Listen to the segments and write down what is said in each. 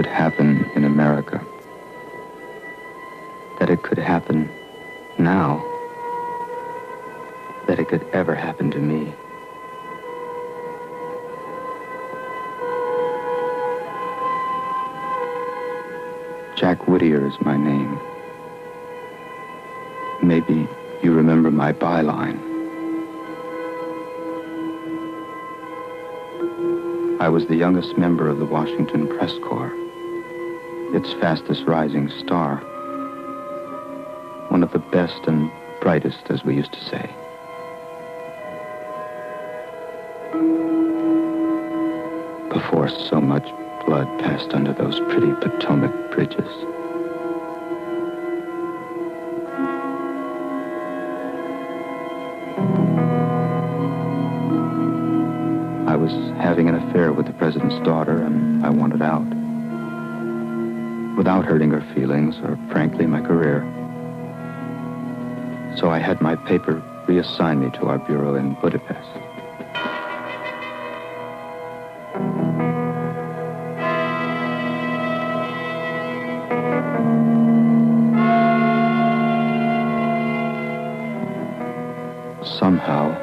could happen in America, that it could happen now, that it could ever happen to me. Jack Whittier is my name. Maybe you remember my byline. I was the youngest member of the Washington Press Corps, its fastest rising star. One of the best and brightest, as we used to say. Before so much blood passed under those pretty Potomac bridges. I was having an affair with the president's daughter, and I wanted out. Without hurting her feelings, or frankly, my career. So I had my paper reassign me to our bureau in Budapest. Somehow,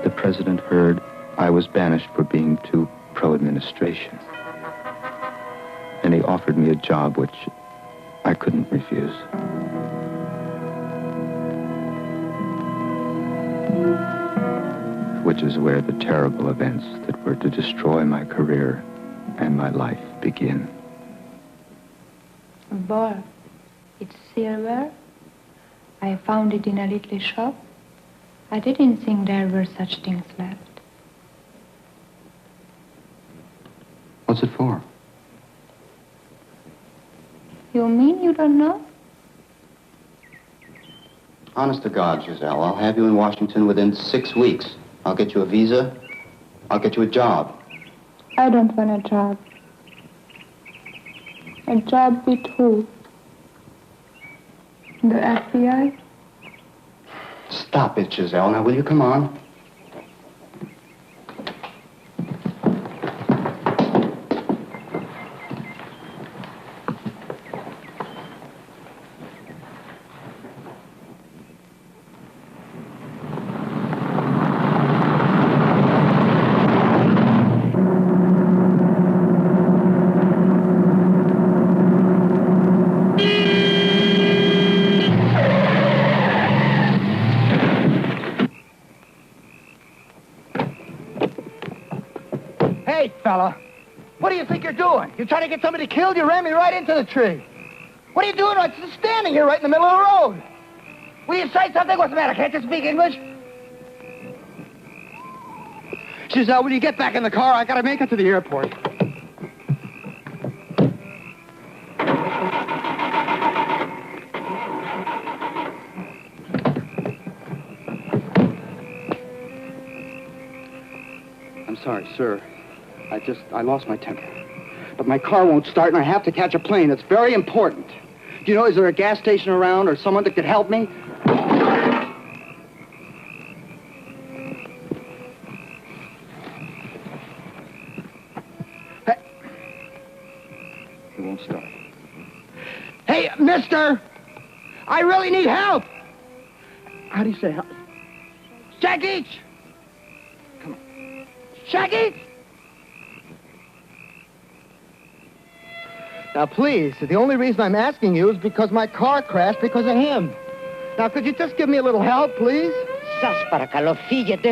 the president heard I was banished for being too pro-administration. And he offered me a job which I couldn't refuse. Which is where the terrible events that were to destroy my career and my life begin. Boy, it's silver. I found it in a little shop. I didn't think there were such things left. What's it for? You mean you don't know? Honest to God, Giselle, I'll have you in Washington within 6 weeks. I'll get you a visa. I'll get you a job. I don't want a job. A job with who? The FBI? Stop it, Giselle. Now, will you come on? Fella, what do you think you're doing? You're trying to get somebody killed? You ran me right into the tree. What are you doing? I'm just standing here right in the middle of the road. Will you say something? What's the matter? Can't you speak English? Giselle, will you get back in the car? I gotta make it to the airport. I'm sorry, sir. I lost my temper. But my car won't start, and I have to catch a plane. It's very important. Do you know, is there a gas station around or someone that could help me? Hey. It won't start. Hey, mister! I really need help! How do you say help? Shaggy! Come on. Shaggy! Now, please, the only reason I'm asking you is because my car crashed because of him. Now, could you just give me a little help, please? Σας παρακαλώ, φύγετε.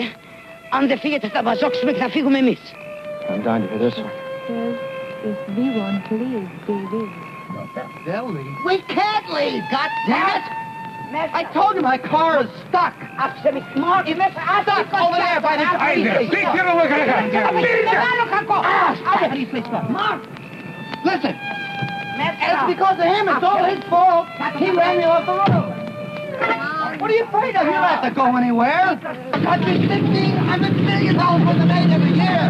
Αν δεν φύγετε, θα μας ζώξουμε και θα φύγουμε εμείς. I'm dying to hear this one. If we want to leave, we will. They'll leave. We can't leave, God damn it! I told you my car is stuck. Stuck over there by the Listen, it's because of him. It's all his fault. He ran me off the road. What are you afraid of? You don't have to go anywhere. I've been $1 million worth of aid every year.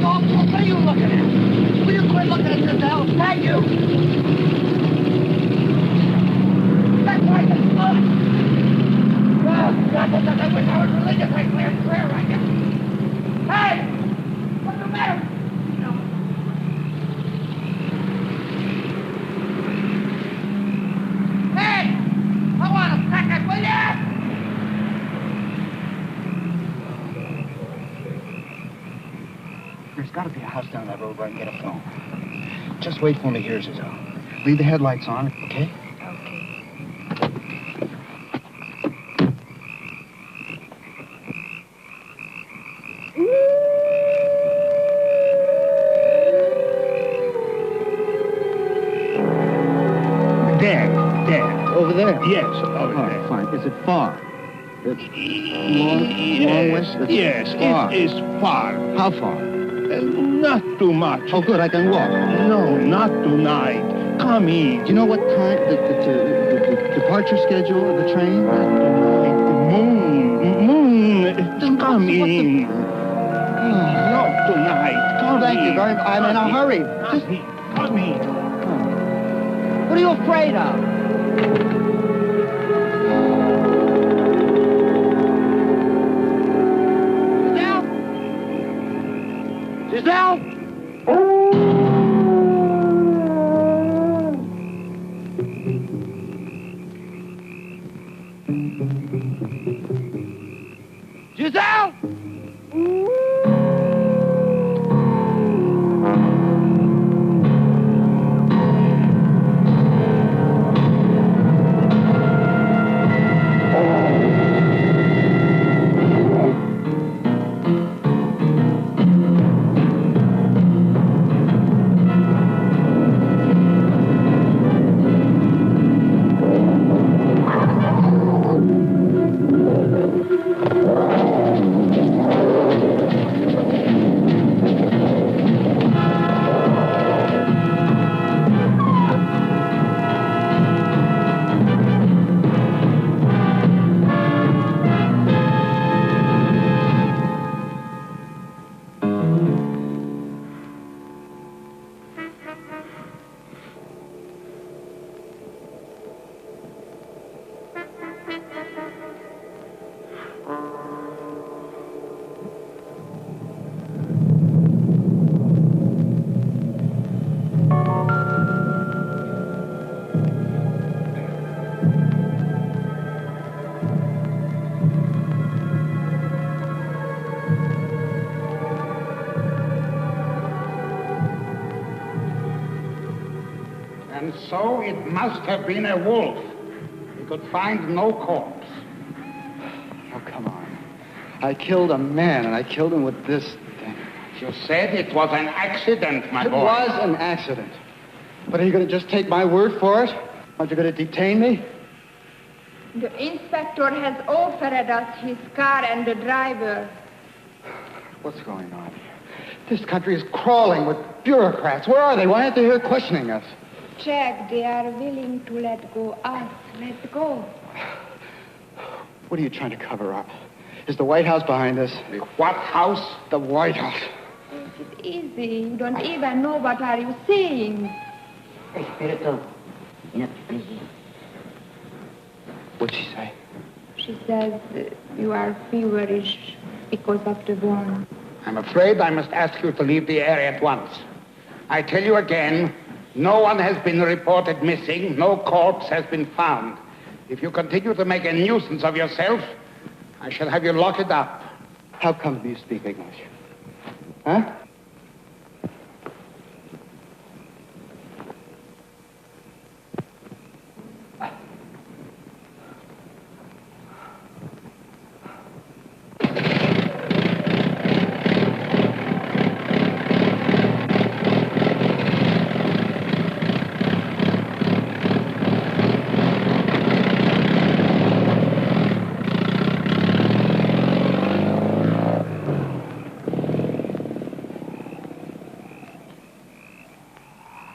What are you looking at? Will you quit looking at yourself? Thank you. That's why it's good. Oh, God, I wish I was religious. I cleared prayer right now. Hey! What's the matter? gotta be a house down that road where I can get a phone. Just wait for me here, Giselle. Leave the headlights on, okay? There. Over there? Yes, over there. Fine. Is it far? It's long west? Yes, far. it is far. How far? Not too much. Oh, good, I can walk. No, not tonight. Come in. Do you know what time, the departure schedule of the train? Moon. Come in. Not tonight. Come Thank you in. very much. I'm in a hurry. Come in. What are you afraid of? Giselle? Giselle? And so it must have been a wolf. We could find no corpse. Oh, come on. I killed a man, and I killed him with this thing. You said it was an accident, my boy. It was an accident. But are you going to just take my word for it? Aren't you going to detain me? The inspector has offered us his car and the driver. What's going on here? This country is crawling with bureaucrats. Where are they? Why aren't they here questioning us? Jack, they are willing to let go us. Let go. What are you trying to cover up? Is the White House behind this? The what house? The White House. It's easy. You don't even know what are you saying. What'd she say? She says you are feverish because of the burn. I'm afraid I must ask you to leave the area at once. I tell you again, no one has been reported missing. No corpse has been found. If you continue to make a nuisance of yourself, I shall have you lock it up. How come you speak English? Huh?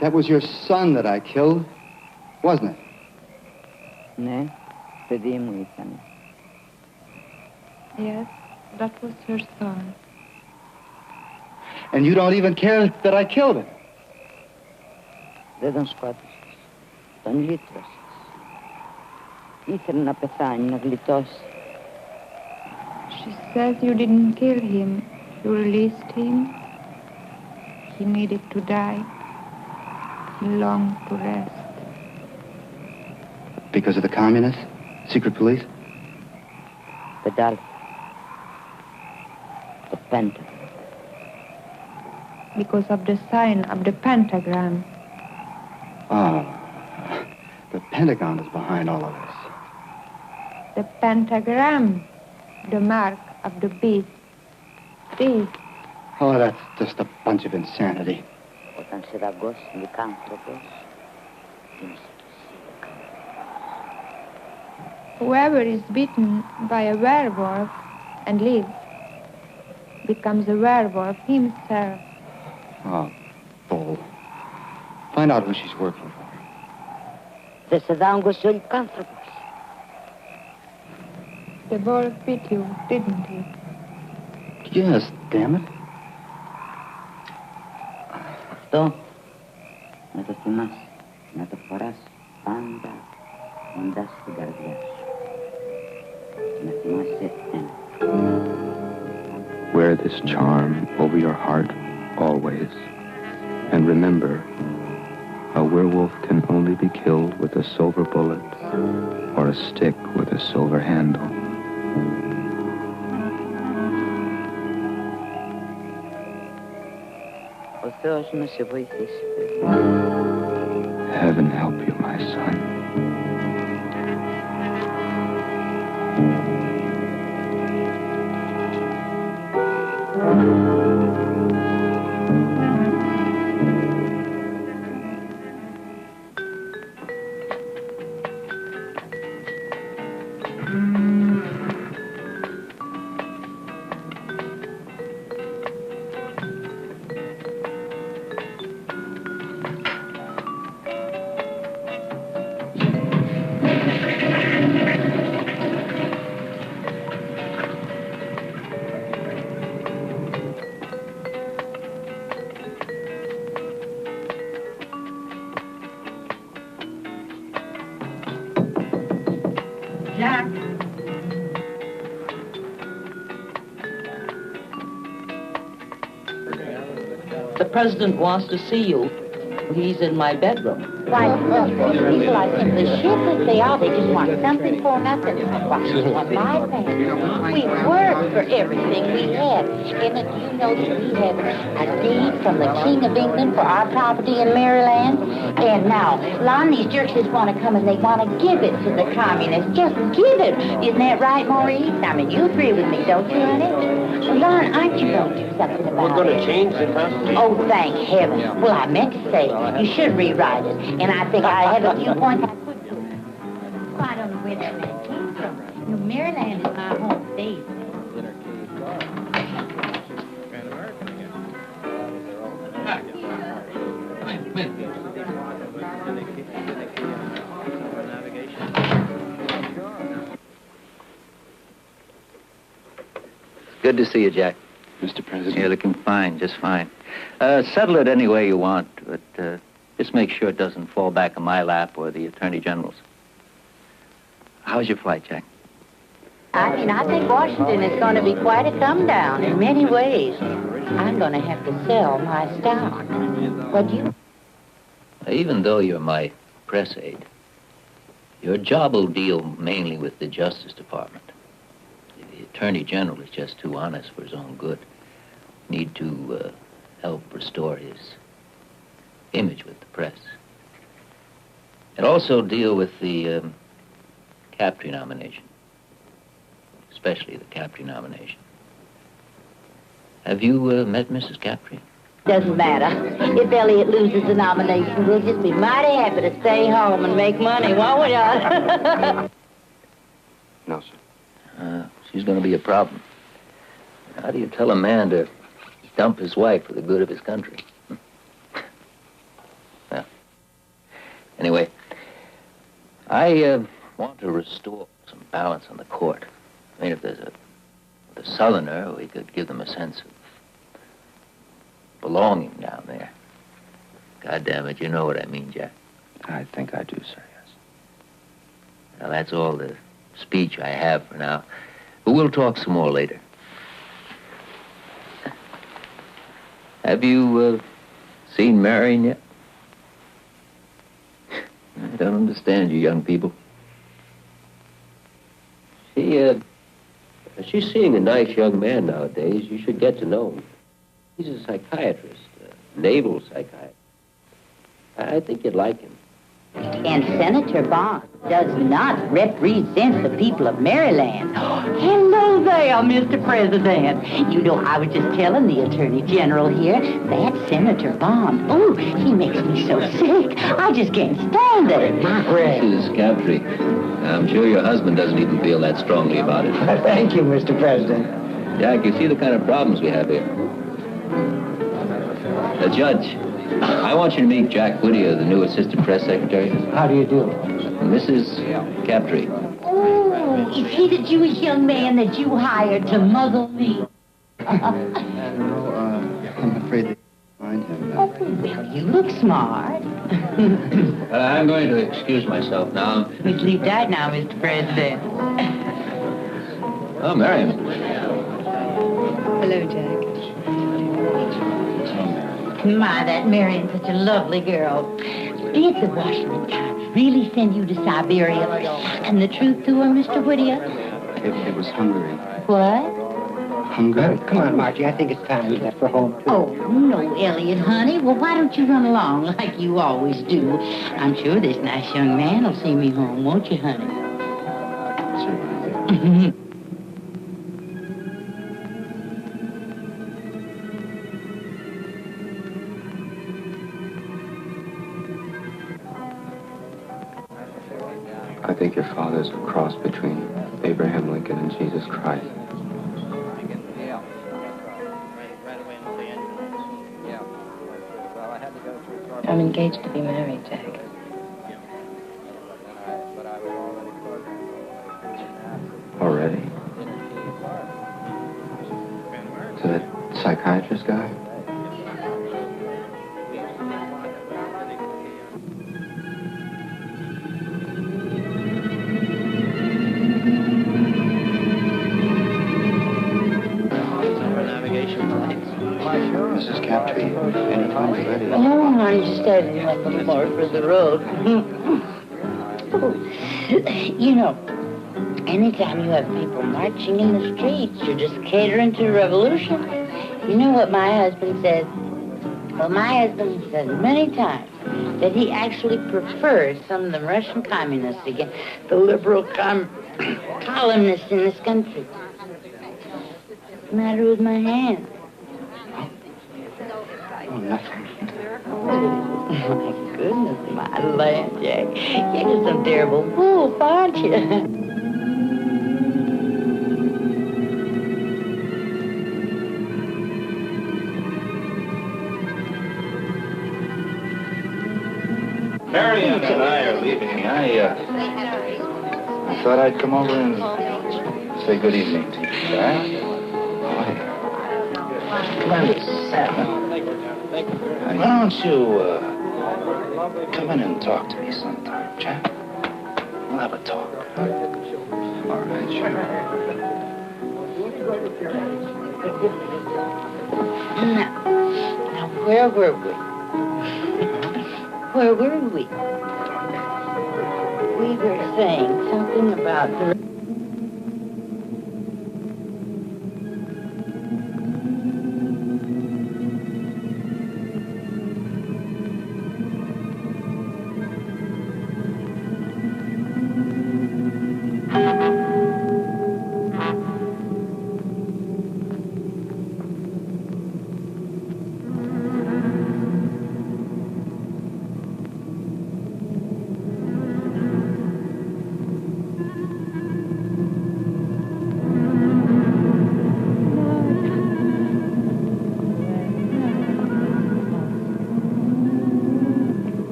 That was your son that I killed, wasn't it? Ναι, παιδί μου ήταν. Yes, that was her son. And you don't even care that I killed him. Δεν τον σκότωσες. Τον λύτρωσες. Ήθελε να πεθάνει, να γλιτώσει. She says you didn't kill him. You released him. He needed to die. He longed to rest. Because of the communists? Secret police? The Delta. The Pentagon. because of the sign of the pentagram. Oh, the Pentagon is behind all of this. The pentagram, the mark of the beast. This. Oh, that's just a bunch of insanity. Whoever is bitten by a werewolf and lives becomes a werewolf himself. Oh, bull. Find out who she's working for. The wolf bit you, didn't he? Yes, damn it. Что? Это ты нас, это пораз, панда, он даст гордяш. Wear this charm over your heart always. And remember, a werewolf can only be killed with a silver bullet or a stick with a silver handle. Heaven help you, my son. Jack. The president wants to see you. He's in my bedroom. Why, people are simply shiftless. They are. They just want something for nothing. Well, my family, we worked for everything we had. And you know that we have a deed from the King of England for our property in Maryland. And now, a lot of these jerks just want to come and they want to give it to the communists. Just give it. Isn't that right, Maurice? I mean, you agree with me, don't you, honey? Lon, aren't you going to do something about it? We're going to change the Constitution. Oh, thank heaven. Well, I meant to say, you should rewrite it. And I think I have a few points I could do. Well, I don't know where that man came from. You know, Maryland is my home state. Good to see you, Jack. Mr. President. You're looking fine, just fine. Settle it any way you want, but just make sure it doesn't fall back on my lap or the Attorney General's. How's your flight, Jack? I mean, I think Washington is going to be quite a come down in many ways. I'm going to have to sell my stock. What do you... Even though you're my press aide, your job will deal mainly with the Justice Department. The Attorney General is just too honest for his own good. Need to help restore his image with the press. And also deal with the Captree nomination, especially the Captree nomination. Have you met Mrs. Captree? Doesn't matter. If Elliot loses the nomination, we'll just be mighty happy to stay home and make money, won't we, Don? No, sir. She's going to be a problem. How do you tell a man to dump his wife for the good of his country? Well, anyway, I want to restore some balance on the court. I mean, if there's a Southerner, we could give them a sense of belonging down there. God damn it, you know what I mean, Jack. I think I do, sir, yes. Now, that's all the speech I have for now. But we'll talk some more later. Have you seen Marion yet? I don't understand you young people. She's seeing a nice young man nowadays. You should get to know him. He's a psychiatrist. naval psychiatrist. I think you'd like him. And Senator Bond does not represent the people of Maryland. Hello there, Mr. President. You know, I was just telling the Attorney General here, that Senator Bond, oh, he makes me so sick. I just can't stand it. Mrs. Captree, I'm sure your husband doesn't even feel that strongly about it. Thank you, Mr. President. Jack, you see the kind of problems we have here. Judge, I want you to meet Jack Whittier, the new assistant press secretary. How do you do? Mrs. Captree. Oh, is he the Jewish young man that you hired to muzzle me? I'm afraid they find him. Oh, well, you look smart. I'm going to excuse myself now. We sleep tight now, Mr. President. Oh, Miriam. Hello, Jack. My, that Marion's such a lovely girl. Did the Washington Times really send you to Siberia? And the truth to her, Mr. Whittier? It was Hungary. What? Hungary? Come on, Margie. I think it's time we left for home, too. Oh, no, Elliot, honey. Well, why don't you run along like you always do? I'm sure this nice young man will see me home, won't you, honey? Certainly. I think your father's a cross between Abraham Lincoln and Jesus Christ. I'm engaged to be married, Jack. Already? To that psychiatrist guy? Mrs. Captree, any funds ready? Oh, I'm just adding a little more for the road. You know, anytime you have people marching in the streets, you're just catering to a revolution. You know what my husband says? Well, my husband says many times that he actually prefers some of the Russian communists against the liberal columnists in this country. What's the matter with my hand? Oh, nothing. Oh, my goodness, my land, Jack. You're just some terrible fool, aren't you? Marion and I are leaving. I thought I'd come over and say good evening to you, Jack. Why don't you come in and talk to me sometime, Jack? We'll have a talk. All right, sure. Now, where were we? Where were we? We were saying something about the...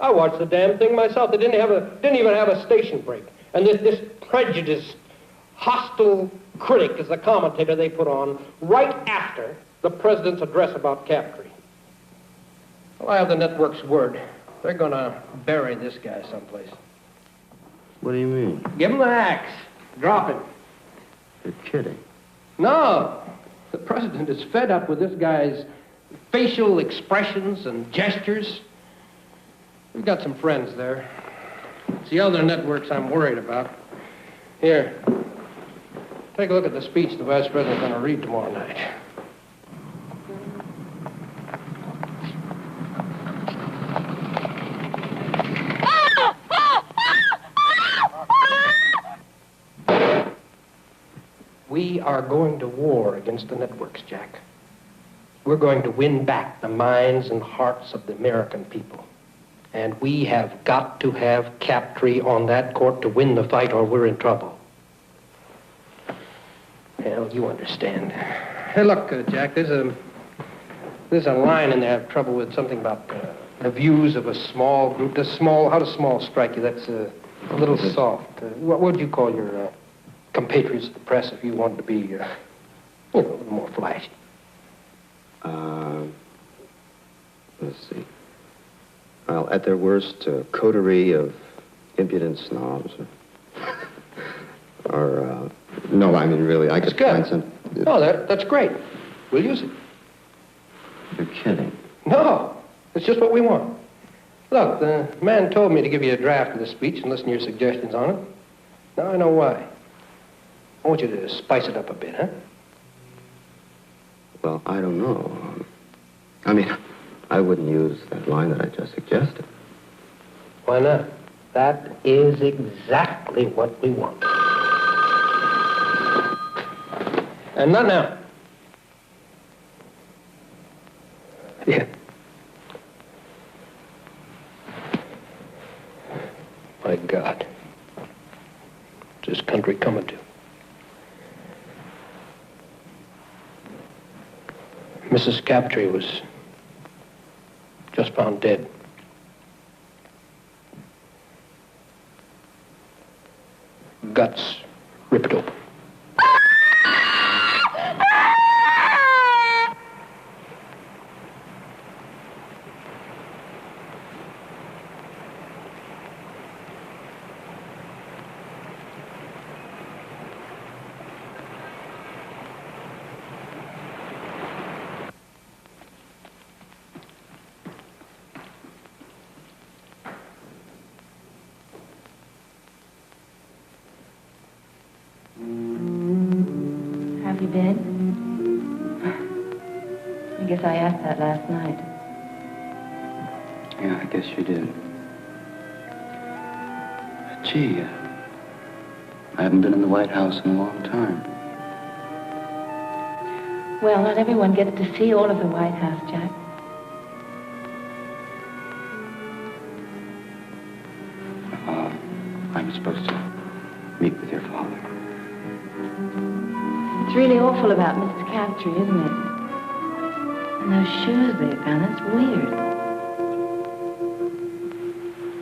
I watched the damn thing myself. They didn't even have a station break. And this prejudiced, hostile critic is the commentator they put on right after the president's address about Captree. Well, I have the network's word. They're going to bury this guy someplace. What do you mean? Give him the axe. Drop him. You're kidding. No. The president is fed up with this guy's facial expressions and gestures. We've got some friends there. It's the other networks I'm worried about. Here. Take a look at the speech the vice president's going to read tomorrow night. We are going to war against the networks, Jack. We're going to win back the minds and hearts of the American people. And we have got to have Captree on that court to win the fight, or we're in trouble. Hell, you understand. Hey, look, Jack, there's a line in there I have trouble with, something about the views of a small group. How does small strike you? That's a little soft. What would you call your compatriots of the press if you wanted to be, a little more flashy? Let's see. Well, at their worst, a coterie of impudent snobs. Or, no, I mean, really, I could find some... No, that's great. We'll use it. You're kidding. No, it's just what we want. Look, the man told me to give you a draft of the speech and listen to your suggestions on it. Now I know why. I want you to spice it up a bit, huh? Well, I don't know. I mean, I wouldn't use that line that I just suggested. Why not? That is exactly what we want. And not now. Yeah. My God. What's this country coming to? Mrs. Captree was just found dead. Guts ripped open. Have you been? I guess I asked that last night. Yeah, I guess you did. Gee, I haven't been in the White House in a long time. Well, not everyone gets to see all of the White House, Jack. I'm supposed to meet with your father. It's really awful about Mrs. Captree, isn't it? And those shoes they found, that's weird.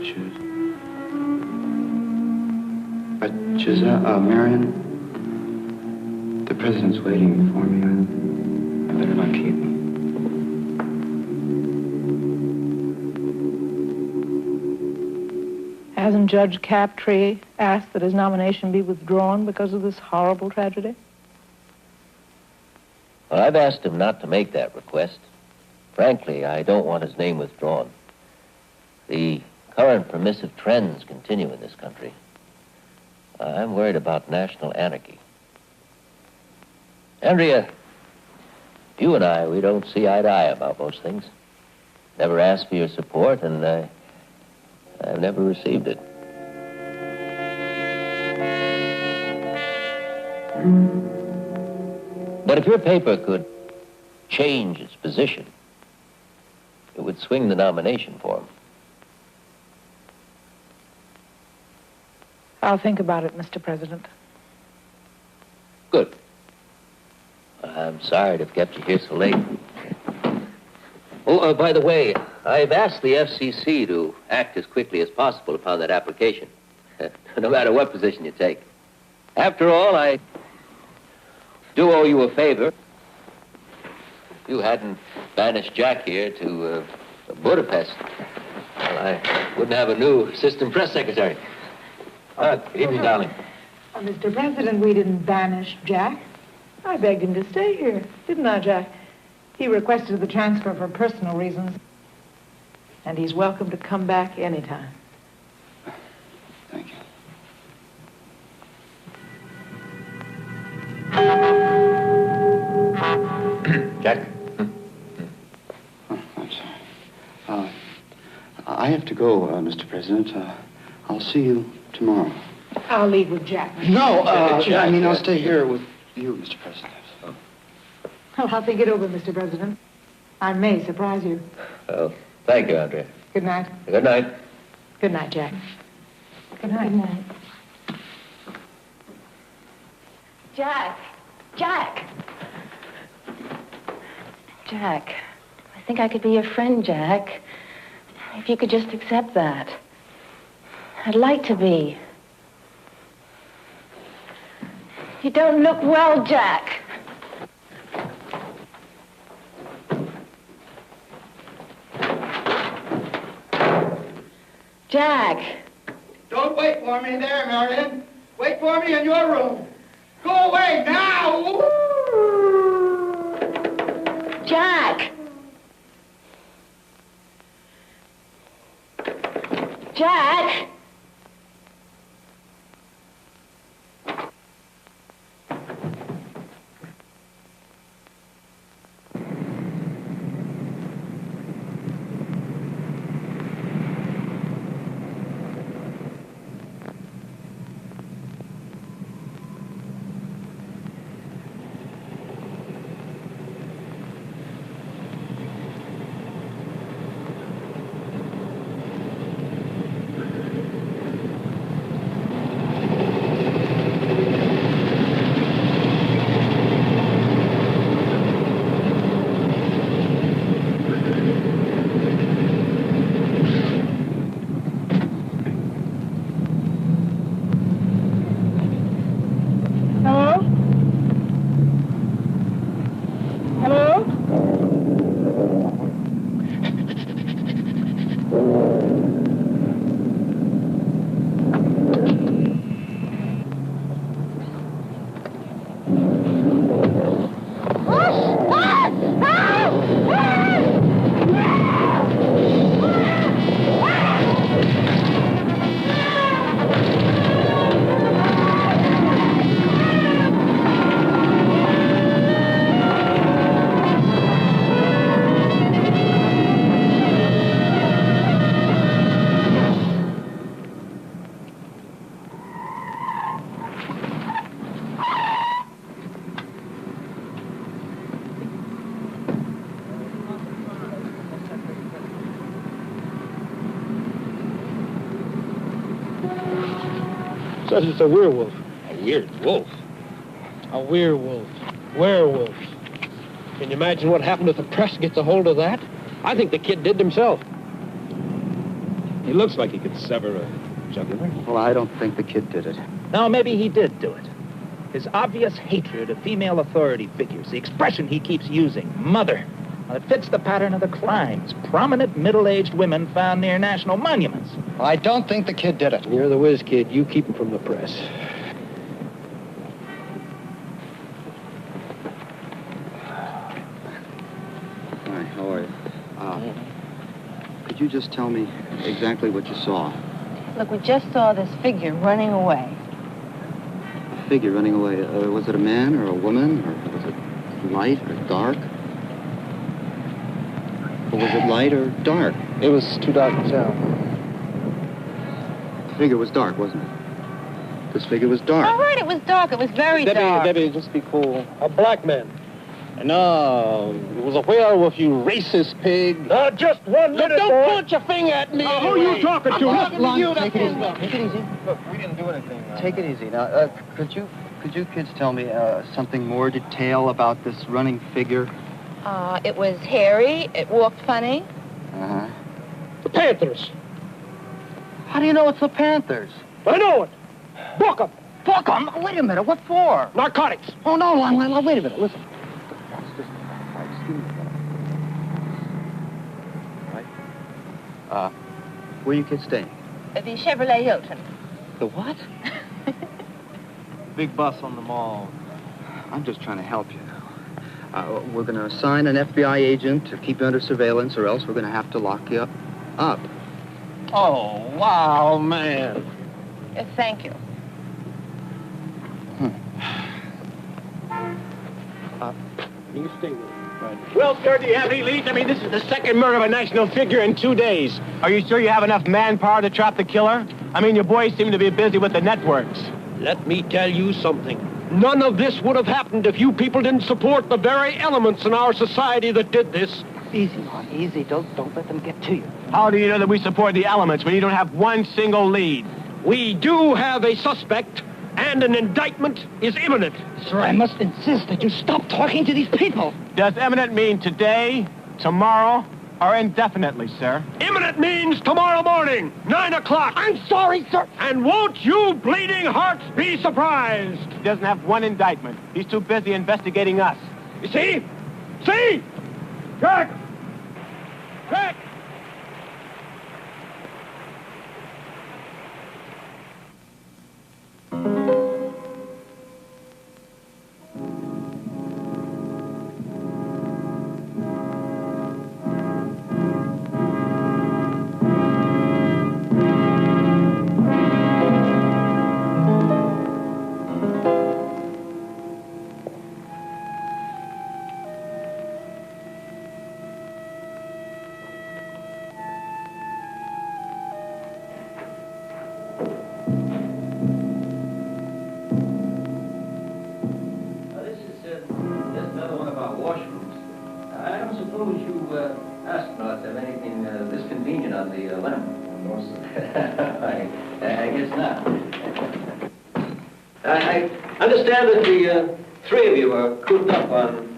Shoes? Giselle, Marion, the president's waiting for me. I better not keep him. Hasn't Judge Captree asked that his nomination be withdrawn because of this horrible tragedy? Well, I've asked him not to make that request. Frankly, I don't want his name withdrawn. The current permissive trends continue in this country. I'm worried about national anarchy. Andrea, you and I, we don't see eye to eye about most things. Never asked for your support, and I've never received it. But if your paper could change its position, it would swing the nomination for him. I'll think about it, Mr. President. Good. I'm sorry to have kept you here so late. Oh, by the way, I've asked the FCC to act as quickly as possible upon that application, no matter what position you take. After all, I do owe you a favor. you hadn't banished Jack here to Budapest, well, I wouldn't have a new assistant press secretary. Good evening, darling. Mr. President, we didn't banish Jack. I begged him to stay here, didn't I, Jack? He requested the transfer for personal reasons, and he's welcome to come back anytime. Thank you. Jack? Oh, I'm sorry. I have to go, Mr. President. I'll see you tomorrow. I'll leave with Jack. No, I mean, I'll stay here with you, Mr. President. Well, I'll think it over, Mr. President. I may surprise you. Well, thank you, Andrea. Good night. Good night. Good night, Jack. Good night. Good night. Jack! Jack! Jack, I think I could be your friend, Jack. If you could just accept that. I'd like to be. You don't look well, Jack. Jack! Don't wait for me there, Marion. Wait for me in your room. Go away now! Jack! Jack! Says it's a werewolf. A weird wolf. A werewolf. Werewolf. Can you imagine what happened if the press gets a hold of that? I think the kid did himself. He looks like he could sever a jugular. Well, I don't think the kid did it. No, maybe he did do it. His obvious hatred of female authority figures, the expression he keeps using, mother, well, it fits the pattern of the crimes. Prominent middle-aged women found near national monuments. I don't think the kid did it. You're the whiz kid. You keep him from the press. Hi, how are you? Could you just tell me exactly what you saw? Look, we just saw this figure running away. A figure running away. Was it a man or a woman? Or was it light or dark? Or was it light or dark? It was too dark to tell. The figure was dark, wasn't it? This figure was dark. All right, it was dark. It was very dark. Debbie, just be cool. A black man. No, it was a werewolf, you racist pig. Just one minute, Don't point your finger at me. Who are you talking to? Take it easy. Take it easy. Look, we didn't do anything. Take it easy. Now, could you kids tell me something more detail about this running figure? It was hairy. It walked funny. Uh-huh. The Panthers. How do you know it's the Panthers? I know it. Book 'em. Book 'em? Wait a minute. What for? Narcotics. Oh, no, wait a minute. Listen. Where are you kids staying? The Chevrolet Hilton. The what? Big bus on the mall. I'm just trying to help you now. We're going to assign an FBI agent to keep you under surveillance, or else we're going to have to lock you up. Oh, wow, man. Thank you. You stay with me. Well, sir, do you have any leads? I mean, this is the second murder of a national figure in 2 days. Are you sure you have enough manpower to trap the killer? I mean, your boys seem to be busy with the networks. Let me tell you something. None of this would have happened if you people didn't support the very elements in our society that did this. Easy, Mark, easy. Don't let them get to you. How do you know that we support the elements when you don't have one single lead? We do have a suspect, and an indictment is imminent. Sir, I must insist that you stop talking to these people. Does imminent mean today, tomorrow, or indefinitely, sir? Imminent means tomorrow morning, 9 o'clock. I'm sorry, sir. And won't you bleeding hearts be surprised? He doesn't have one indictment. He's too busy investigating us. You see? See? Jack! Jack! I understand that the three of you are cooped up on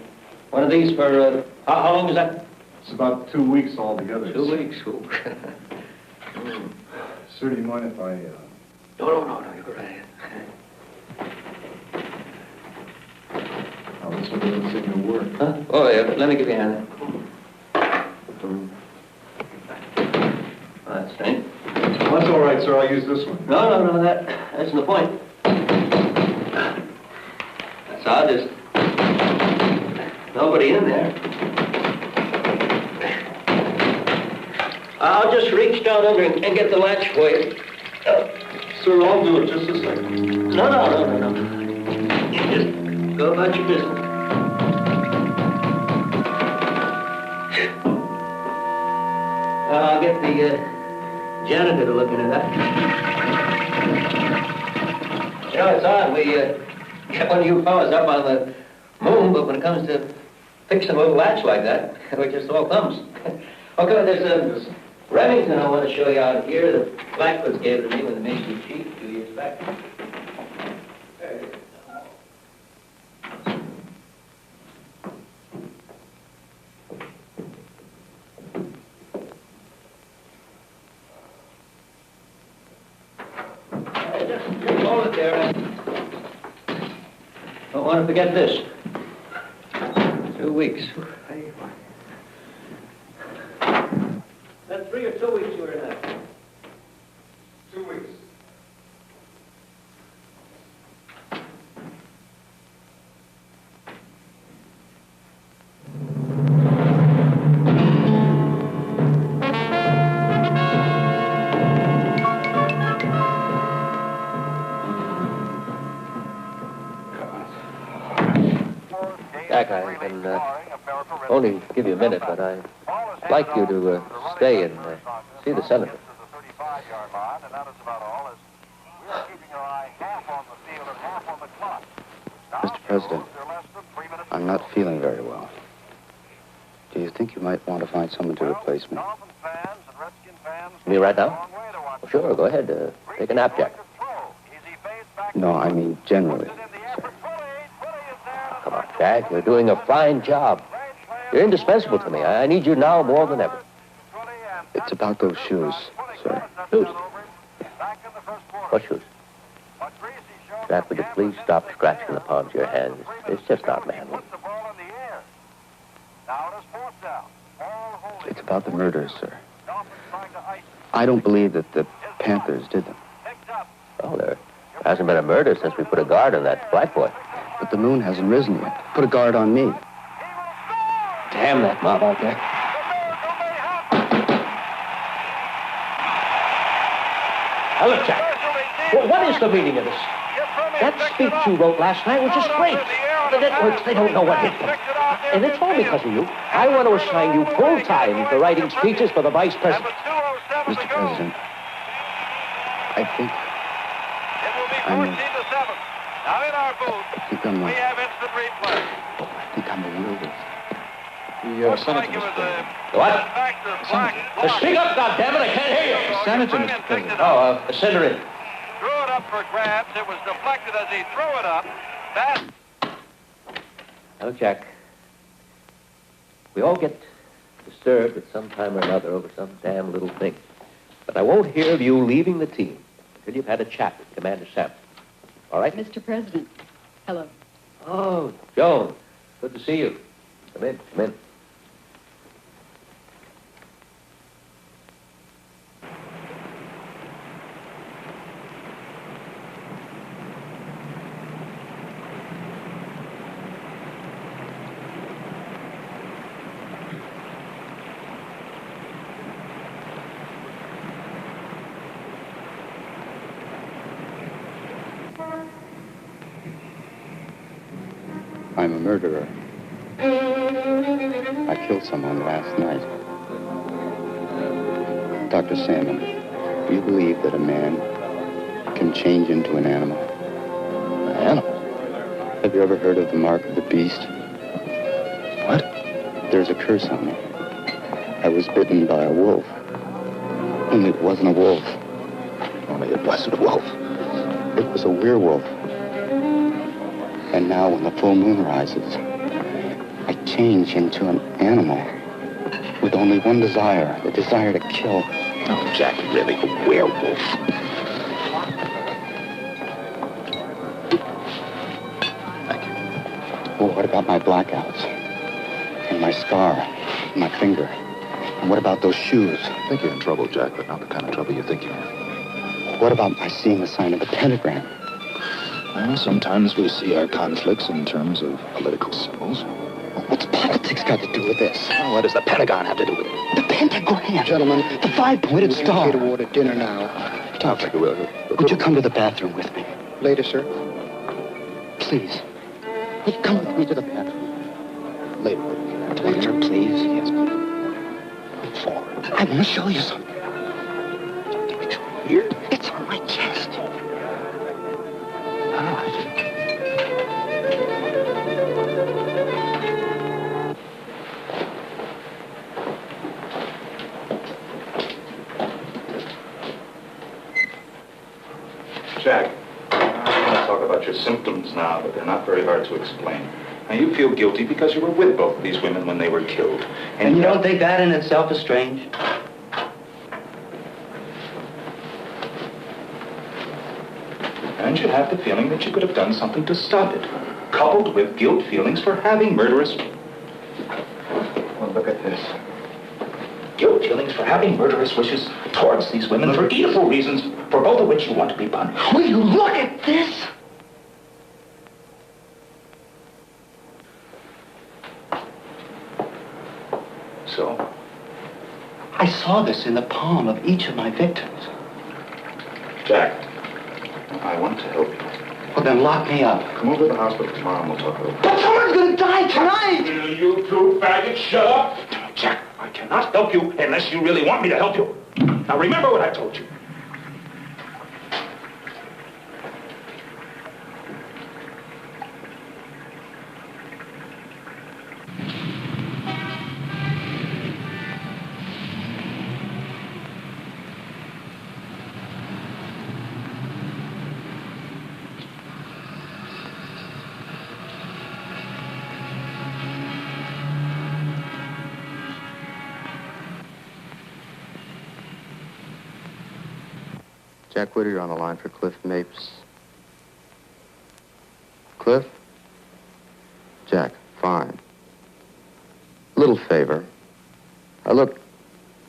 one of these for, how long is that? It's about 2 weeks altogether. 2 weeks. Sir, do you mind if I... No, you go right ahead. This one doesn't seem to work. Huh? Oh, yeah, let me give you a hand. That's strange. Well, that's all right, sir. I'll use this one. No, that isn't the point. That's odd. There's nobody in there. I'll just reach down under and get the latch for you. Sir, I'll do it. Just a second. No. You just go about your business. I'll get the janitor to look into that. You know, it's odd. We get one of you fellas up on the moon, but when it comes to fixing a little latch like that, it just all comes. Okay, there's a Remington I want to show you out here that Blackwood's gave it to me when they made me chief 2 years back. Just hold it there. Don't want to forget this. 2 weeks. That 3 or 2 weeks you were in that? 2 weeks. Jack, I can only give you a minute, but I'd like you to stay and see the senator. Mr. President, I'm not feeling very well. Do you think you might want to find someone to replace me? Me right now? Well, sure, go ahead. Take a nap, Jack. No, I mean generally. Come on, Jack. You're doing a fine job. You're indispensable to me. I need you now more than ever. It's about those shoes, sir. Shoes? What shoes? Jack, would you please stop scratching the palms of your hands? It's just not manly. It's about the murders, sir. I don't believe that the Panthers did them. Well, there hasn't been a murder since we put a guard on that black boy. But the moon hasn't risen yet. Put a guard on me. Damn that mob out there. Now, look, Jack. What is the meaning of this? That speech you wrote last night was just great. The networks, they don't know what hit them. And it's all because of you. I want to assign you full time for writing speeches for the vice president. Mr. President, I think I'm a werewolf. The senator, Mr. President. What? Speak up, goddammit, I can't hear you. The senator, Mr. President. Oh, send her in. Threw it up for grabs. It was deflected as he threw it up. Oh, Jack. We all get disturbed at some time or another over some damn little thing. But I won't hear of you leaving the team until you've had a chat with Commander Sam. All right? Mr. President, hello. Oh, Joan. Good to see you. Come in, come in. I'm a murderer. I killed someone last night. Dr. Salmon, do you believe that a man can change into an animal? An animal? Have you ever heard of the mark of the beast? What? There's a curse on me. I was bitten by a wolf. Only it wasn't a wolf. Only it wasn't a wolf. It was a werewolf. And now when the full moon rises, I change into an animal with only one desire, the desire to kill. Oh, Jack, really, a werewolf. Thank you. Well, what about my blackouts? And my scar, and my finger? And what about those shoes? I think you're in trouble, Jack, but not the kind of trouble you think you're in. What about my seeing the sign of the pentagram? Well, sometimes we see our conflicts in terms of political symbols. What's politics got to do with this? Well, what does the Pentagon have to do with it? The pentagram! Gentlemen, the five-pointed star. We're here to order dinner now. Doctor, would you come to the bathroom with me? Later, sir. Please. Would you come with me to the bathroom? Later. Later, please. Yes, please. Forward. I want to show you something. It's here. It's on my chest. All right. Jack, I'm going to talk about your symptoms now, but they're not very hard to explain. Now, you feel guilty because you were with both of these women when they were killed. And you don't think that in itself is strange? And you have the feeling that you could have done something to stop it, coupled with guilt feelings for having murderous... Well, look at this. Guilt feelings for having murderous wishes towards these women for evil reasons, for both of which you want to be punished. Will you look at this? So? I saw this in the palm of each of my victims. Jack, I want to help you. Well, then lock me up. Come over to the hospital tomorrow and we'll talk about it. But someone's gonna die tonight! Will you two faggots shut up? Jack, I cannot help you unless you really want me to help you. Now remember what I told you. Jack Whittier on the line for Cliff Mapes. Cliff? Jack, fine. Little favor. Look,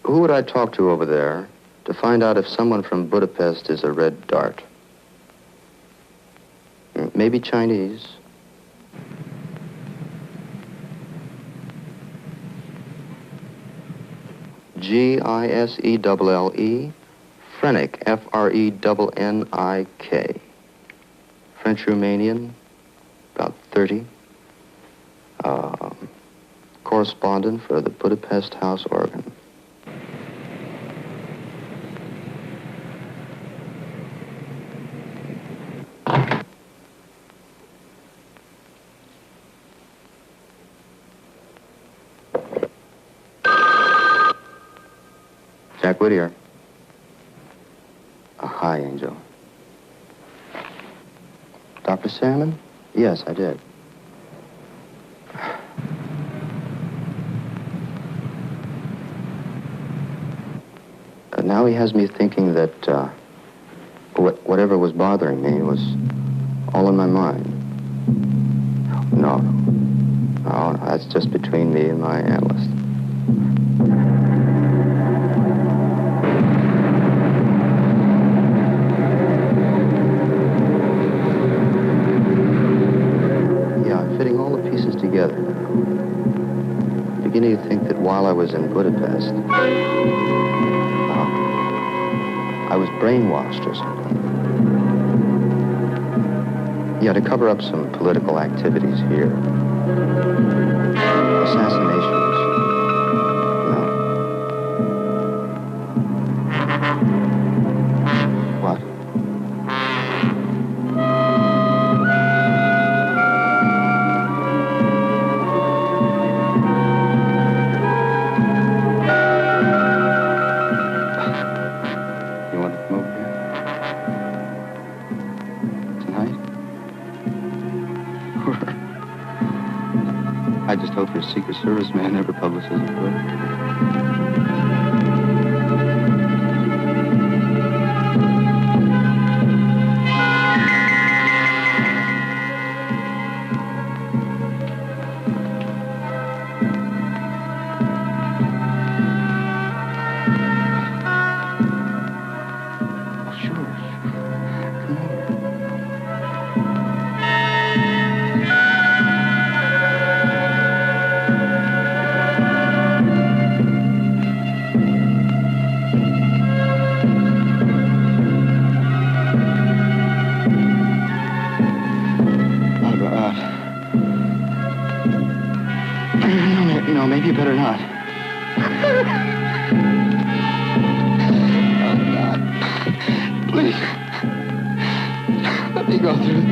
who would I talk to over there to find out if someone from Budapest is a red dart. Maybe Chinese. G-I-S-E-L-L-E. Frenick, F-R-E-N-N-I-K. French-Romanian, about 30. Correspondent for the Budapest House Organ. Jack Whittier. Hi, Angel. Dr. Salmon? Yes, I did. Now he has me thinking that whatever was bothering me was all in my mind. No, that's just between me and my analyst. Fitting all the pieces together now. Beginning to think that while I was in Budapest, I was brainwashed or something. Yeah, to cover up some political activities here. Assassinations. No. What? I just hope your Secret Service man never publishes a book. No, maybe you better not. Oh, God. Please. Let me go through this.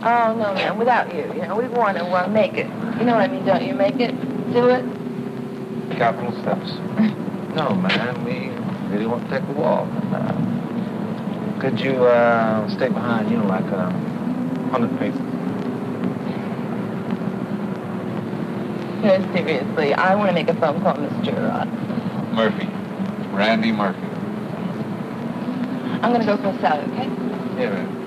Oh, no, man, without you. You know, we want to make it. You know what I mean, don't you? Make it. Do it. capital steps. No, man, we really want to take a walk. Could you stay behind, like 100 paces? No, seriously, I want to make a phone call, Mr. Murphy. Randy Murphy. I'm going to go for a salad, okay? Yeah, man.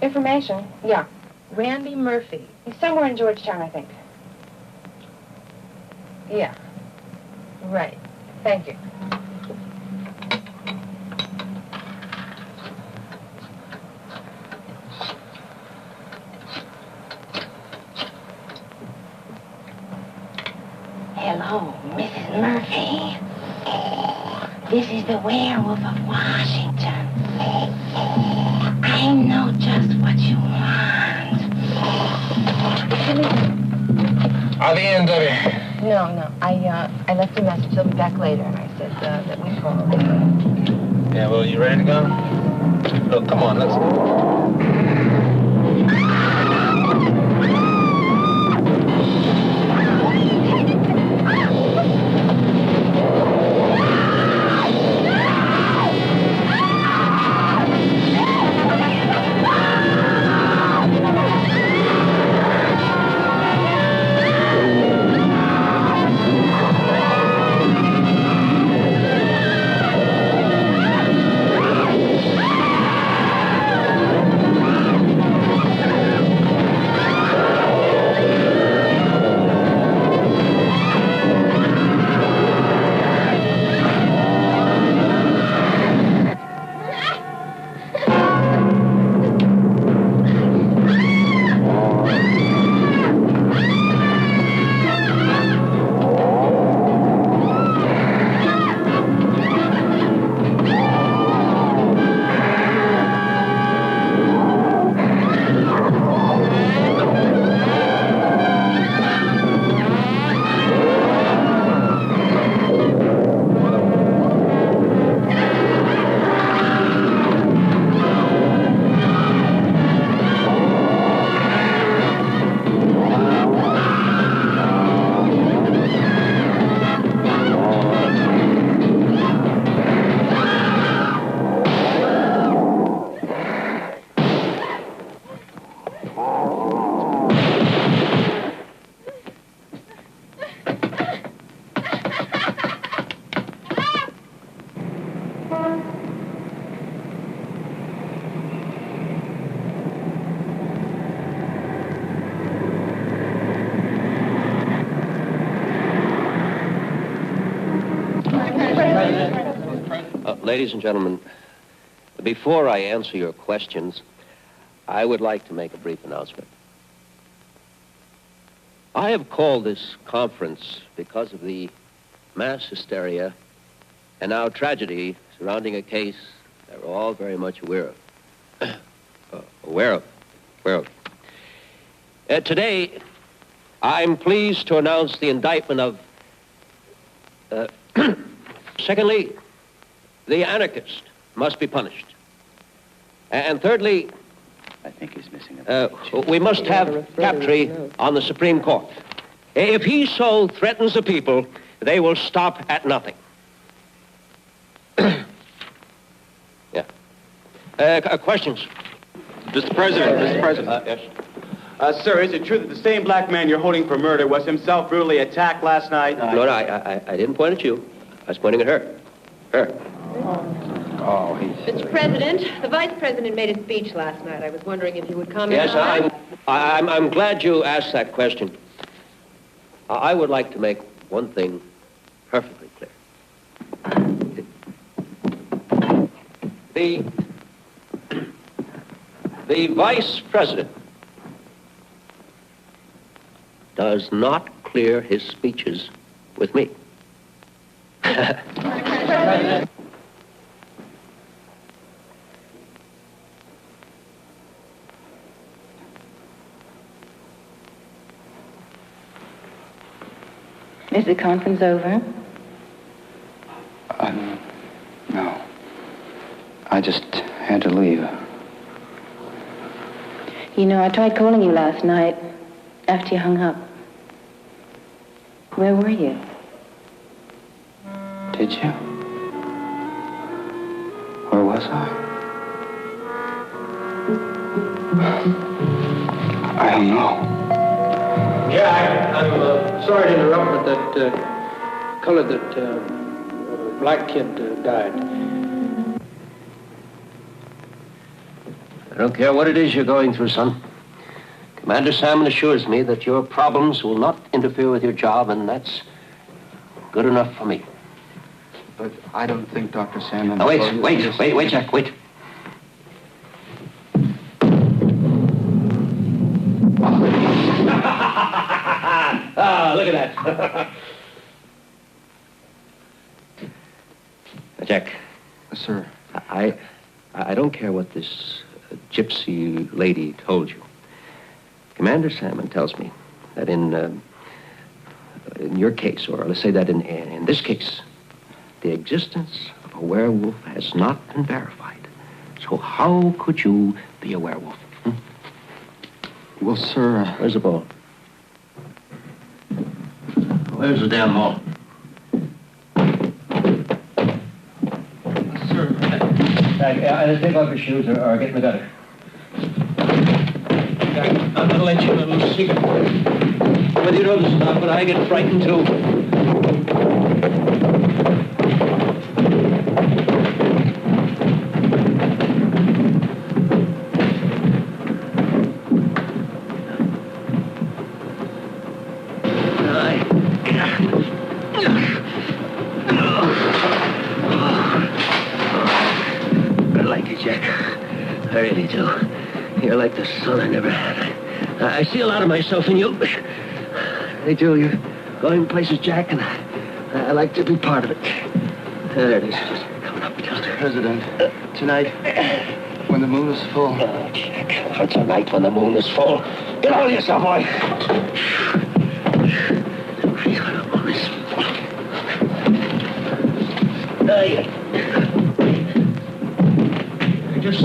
Information? Yeah. Randy Murphy. He's somewhere in Georgetown, I think. Yeah. Right. Thank you. Hello, Mrs. Murphy. This is the Werewolf of Washington. I know just what you want. Are the end of it? No. I left a message. He'll be back later, and I said that we called. Yeah, well, you ready to go? Look, come on, let's go. Ladies and gentlemen, before I answer your questions, I would like to make a brief announcement. I have called this conference because of the mass hysteria and now tragedy surrounding a case that we're all very much aware of. Today, I'm pleased to announce the indictment of, secondly, the anarchist must be punished. And thirdly, I think he's missing we must have Captree on the Supreme Court. If he so threatens the people, they will stop at nothing. Questions? Mr. President. Yes? Sir, is it true that the same black man you're holding for murder was himself brutally attacked last night? No, I didn't point at you. I was pointing at her. Her. Oh, Mr. President, the Vice President made a speech last night. I was wondering if you would comment Yes, on that. I'm glad you asked that question. I would like to make one thing perfectly clear. The Vice President does not clear his speeches with me. Is the conference over? No. I just had to leave. You know, I tried calling you last night after you hung up. Where were you? Did you? Where was I? I don't know. Yeah, I'm sorry to interrupt, but that black kid died. I don't care what it is you're going through, son. Commander Salmon assures me that your problems will not interfere with your job, and that's good enough for me. But I don't think Dr. Salmon... Now, wait, Jack, wait. Ah, look at that. Jack. Sir. I don't care what this gypsy lady told you. Commander Salmon tells me that in your case, or let's say that in this case, the existence of a werewolf has not been verified. So how could you be a werewolf? Well, sir... Where's the ball? Where's the damn ball? Sir... Either take off your shoes or get in the gutter. I'm gonna let you in a little secret. Whether you know this or not, but I get frightened too. I like you, Jack. I really do. You're like the son I never had. I see a lot of myself in you. They do. You're going places, Jack, and I like to be part of it. There it is. Just coming up. Mr. President, tonight, when the moon is full... Oh, Jack. For tonight, when the moon is full. Get hold of yourself, boy. You're just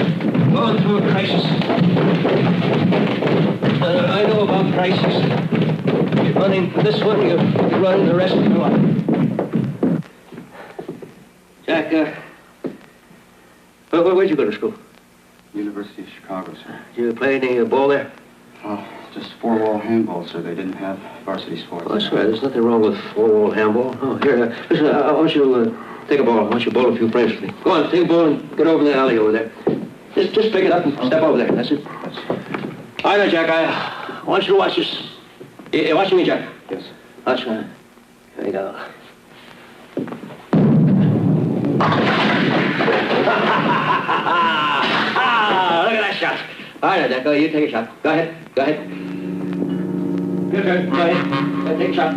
going through a crisis. I know about crises. You're running for this one, you're running the rest of your life. Jack, where'd you go to school? University of Chicago, sir. Did you play any ball there? Oh, just four-wall handball, sir. They didn't have varsity sports. Oh, that's right. There's nothing wrong with four-wall handball. Oh, here, listen, I want you to take a ball. I want you to bowl a few frames for me. Go on, take a ball and get over in the alley over there. Just pick it up and step over there. That's it. All right, Jack, I want you to watch this. You watching me, Jack? Yes. Watch me. Here we go. Look at that shot. All right, Jack, you take a shot. Go ahead. Your turn. Go ahead. Take a shot.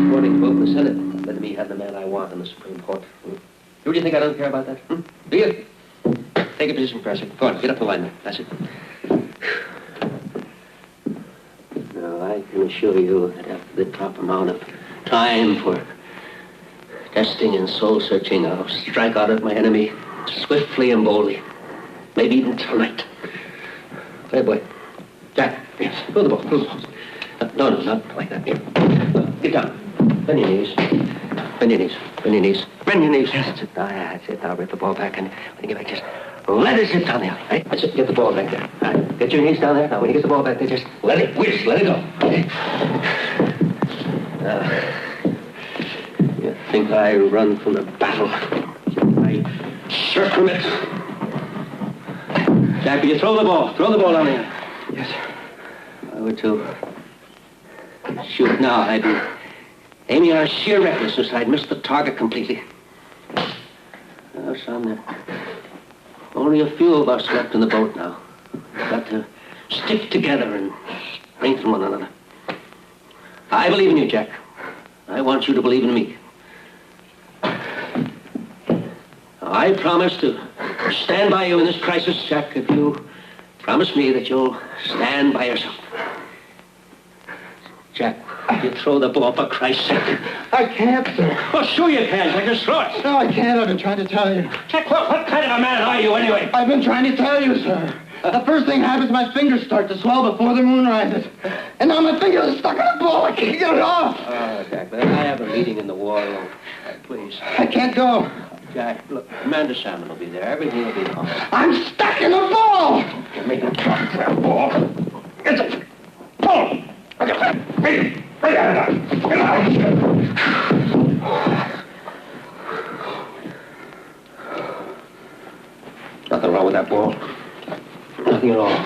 According to vote in the Senate, let me have the man I want in the Supreme Court. Do you think I don't care about that? Do you? Take a position, Professor. Go on, get up the line there. That's it. Now, I can assure you that after the proper amount of time for testing and soul-searching, I'll strike out at my enemy swiftly and boldly. Maybe even tonight. Hey, boy. Jack, yes. Throw the ball. No, not like that. Here. Get down. Bend your knees. Yes. That's it. I'll rip the ball back, and when you get back, just let it sit down there. Right? That's it. Get the ball back there. All right. Get your knees down there. Now, when you get the ball back there, just let it whisk. Let it go. Okay. You think I run from the battle? I shirk from it. Jack, will you throw the ball? Throw the ball down there. Yes, sir. I were to shoot now, I'd be aiming on sheer recklessness. I'd miss the target completely. Now, son, there only a few of us left in the boat now. We've got to stick together and strengthen one another. I believe in you, Jack. I want you to believe in me. I promise to stand by you in this crisis, Jack, if you promise me that you'll stand by yourself. You throw the ball, for Christ's sake. I can't, sir. Oh, sure you can. Jack, just throw it. No, I can't. I've been trying to tell you. Jack, what kind of a man are you, anyway? I've been trying to tell you, sir. The first thing happens, my fingers start to swell before the moon rises. And now my fingers are stuck in a ball. I can't get it off. Jack, I have a meeting in the war room. Please. I can't go. Jack, look, Commander Salmon will be there. Everything will be fine. I'm stuck in a ball. Make him drop that ball. It's a ball. Nothing wrong with that ball. Nothing at all.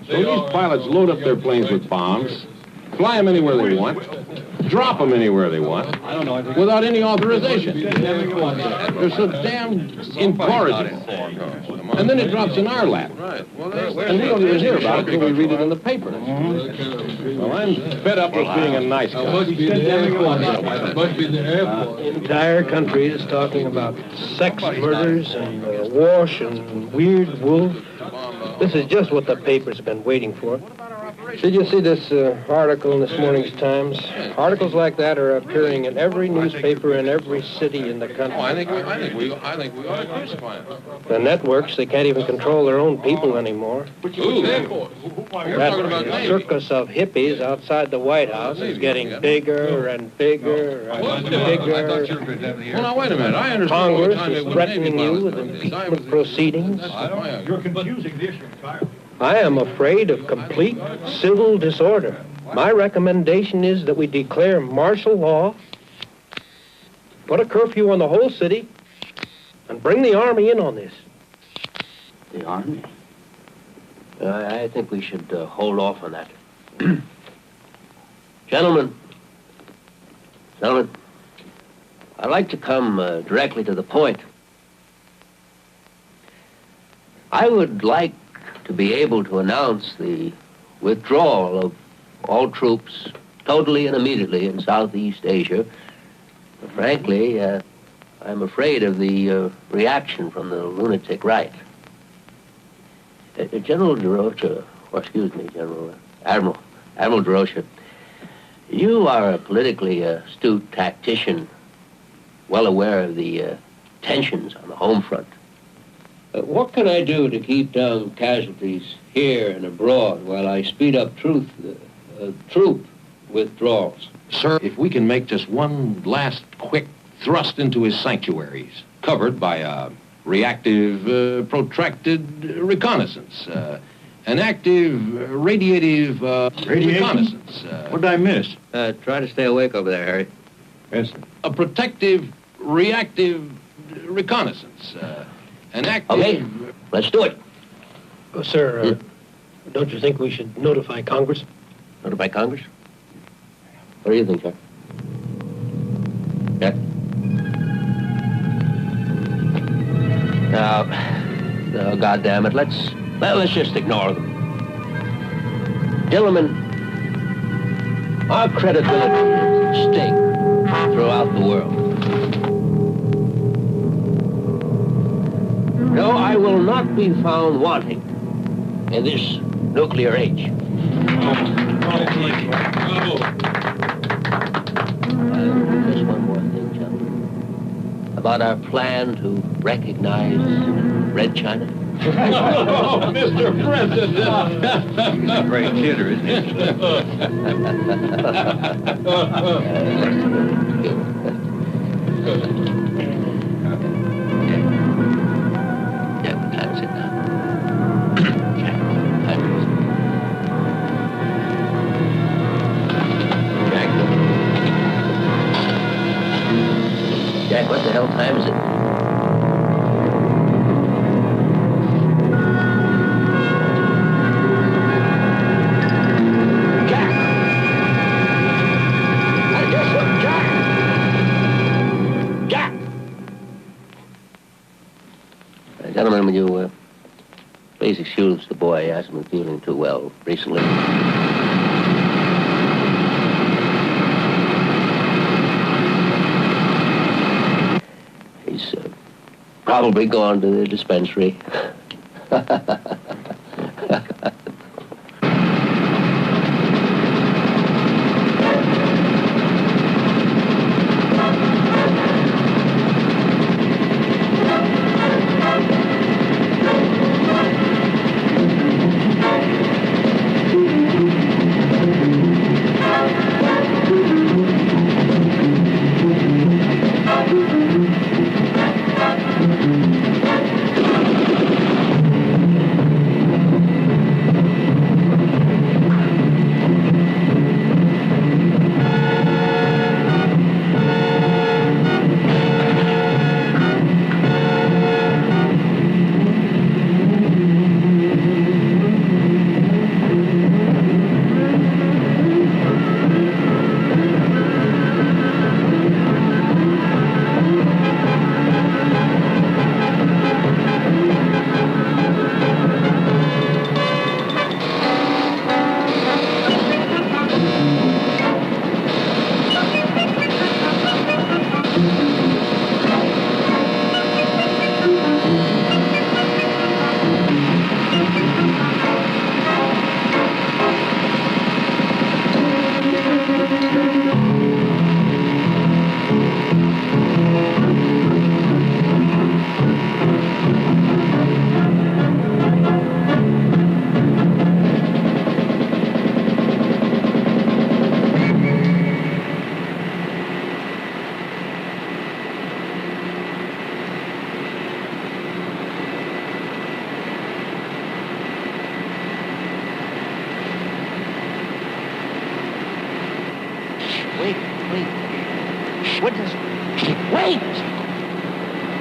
So these pilots load up their planes with bombs, fly them anywhere they want, drop them anywhere they want, without any authorization. They're so damn incorrigible. And then it drops in our lap. And we don't even hear about it until we read it in the paper. Well, I'm fed up with being a nice guy. The entire country is talking about sex murders and wash and weird wolf. This is just what the papers have been waiting for. Did you see this article in this morning's Times? Articles like that are appearing in every newspaper in every city in the country. Oh, I think we ought to crucify them. The networks, they can't even control their own people anymore. That circus of hippies outside the White House is getting bigger and bigger and bigger. Well, now, wait a minute. I understand. Congress is threatening you with impeachment proceedings. You're confusing the issue entirely. I am afraid of complete civil disorder. My recommendation is that we declare martial law, put a curfew on the whole city, and bring the Army in on this. The Army? I think we should hold off on that. Gentlemen, I'd like to come directly to the point. I would like to be able to announce the withdrawal of all troops totally and immediately in Southeast Asia. But frankly, I'm afraid of the reaction from the lunatic right. General DeRocha, or excuse me, Admiral DeRocha, you are a politically astute tactician, well aware of the tensions on the home front. What can I do to keep down casualties here and abroad while I speed up troop withdrawals? Sir, if we can make just one last quick thrust into his sanctuaries, covered by a reactive, protracted reconnaissance, an active, radiative reconnaissance. What did I miss? Try to stay awake over there, Harry. Yes, sir. A protective, reactive reconnaissance. An active... Okay, let's do it. Oh, sir, don't you think we should notify Congress? Notify Congress? What do you think, sir? Yeah? No, goddamn it, let's just ignore them. Gentlemen, our credibility is at stake throughout the world. No, I will not be found wanting in this nuclear age. Just one more thing, gentlemen. About our plan to recognize Red China. Oh, Mr. President! Great kidder, isn't he? Jack, what the hell time is it? Jack! Just look, Jack! Jack! Gentlemen, will you please excuse the boy? He hasn't been feeling too well recently. Probably gone to the dispensary.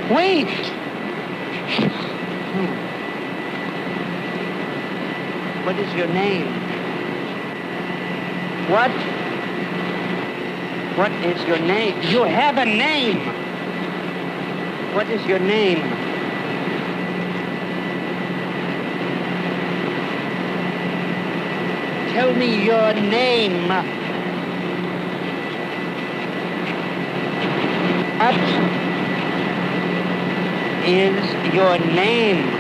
Wait! What is your name? What? What is your name? You have a name! What is your name? Tell me your name. What is your name?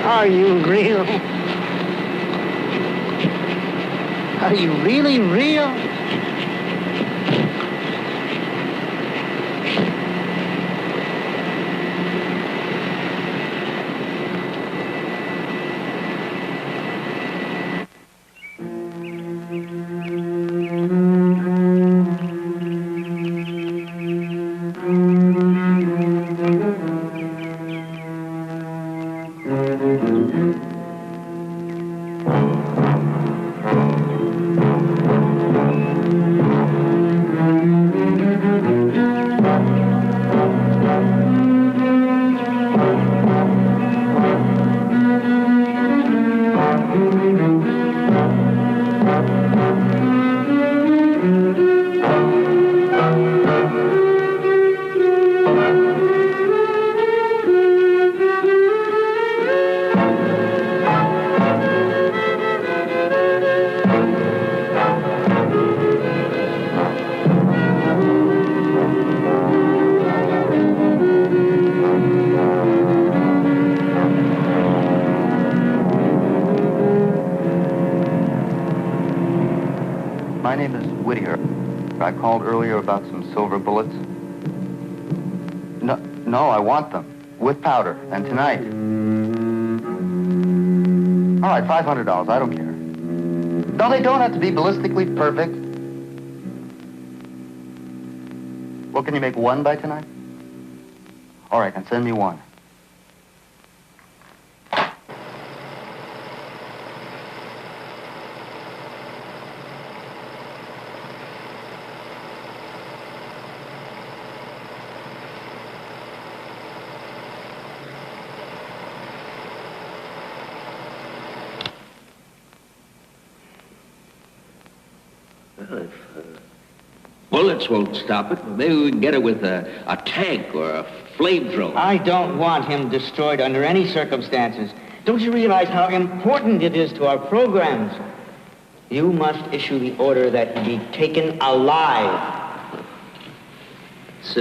Are you real? Are you really real? My name is Whittier. I called earlier about some silver bullets. No, I want them. With powder. And tonight. All right, $500. I don't care. No, they don't have to be ballistically perfect. Well, can you make one by tonight? All right, then send me one. Bullets won't stop it. Maybe we can get it with a tank or a flamethrower. I don't want him destroyed under any circumstances. Don't you realize how important it is to our programs? You must issue the order that he be taken alive. It's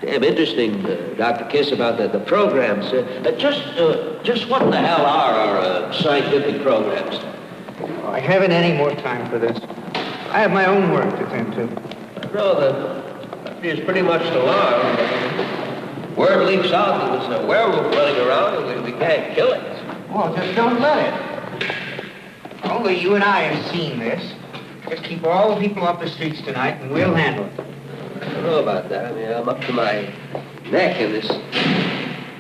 damn interesting, Dr. Kiss, about the programs. Just what the hell are our scientific programs? I haven't any more time for this. I have my own work to tend to. No, the country is pretty much alarmed. Word leaks out that there's a werewolf running around and we can't kill it. Well, just don't let it. Only you and I have seen this. Just keep all the people off the streets tonight and we'll handle it. I don't know about that. I mean, I'm up to my neck in this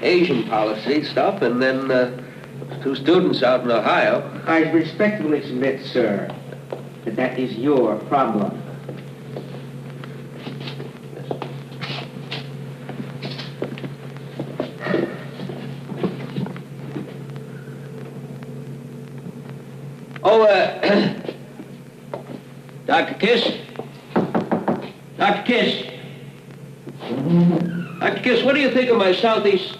Asian policy stuff, and then two students out in Ohio. I respectfully submit, sir, that is your problem. Oh, Dr. Kiss? Dr. Kiss? Dr. Kiss, what do you think of my Southeast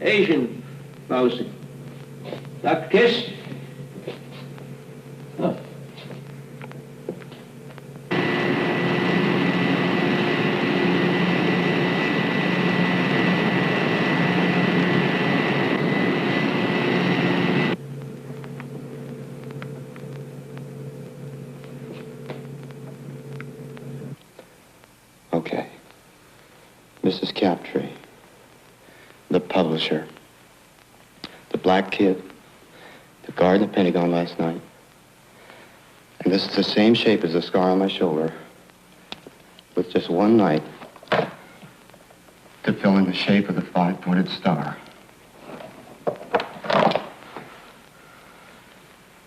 Asian policy? Dr. Kiss? Oh. Okay. Mrs. Captree, the publisher, the black kid, the guard in the Pentagon last night, and this is the same shape as the scar on my shoulder, with just one night. to fill in the shape of the five-pointed star.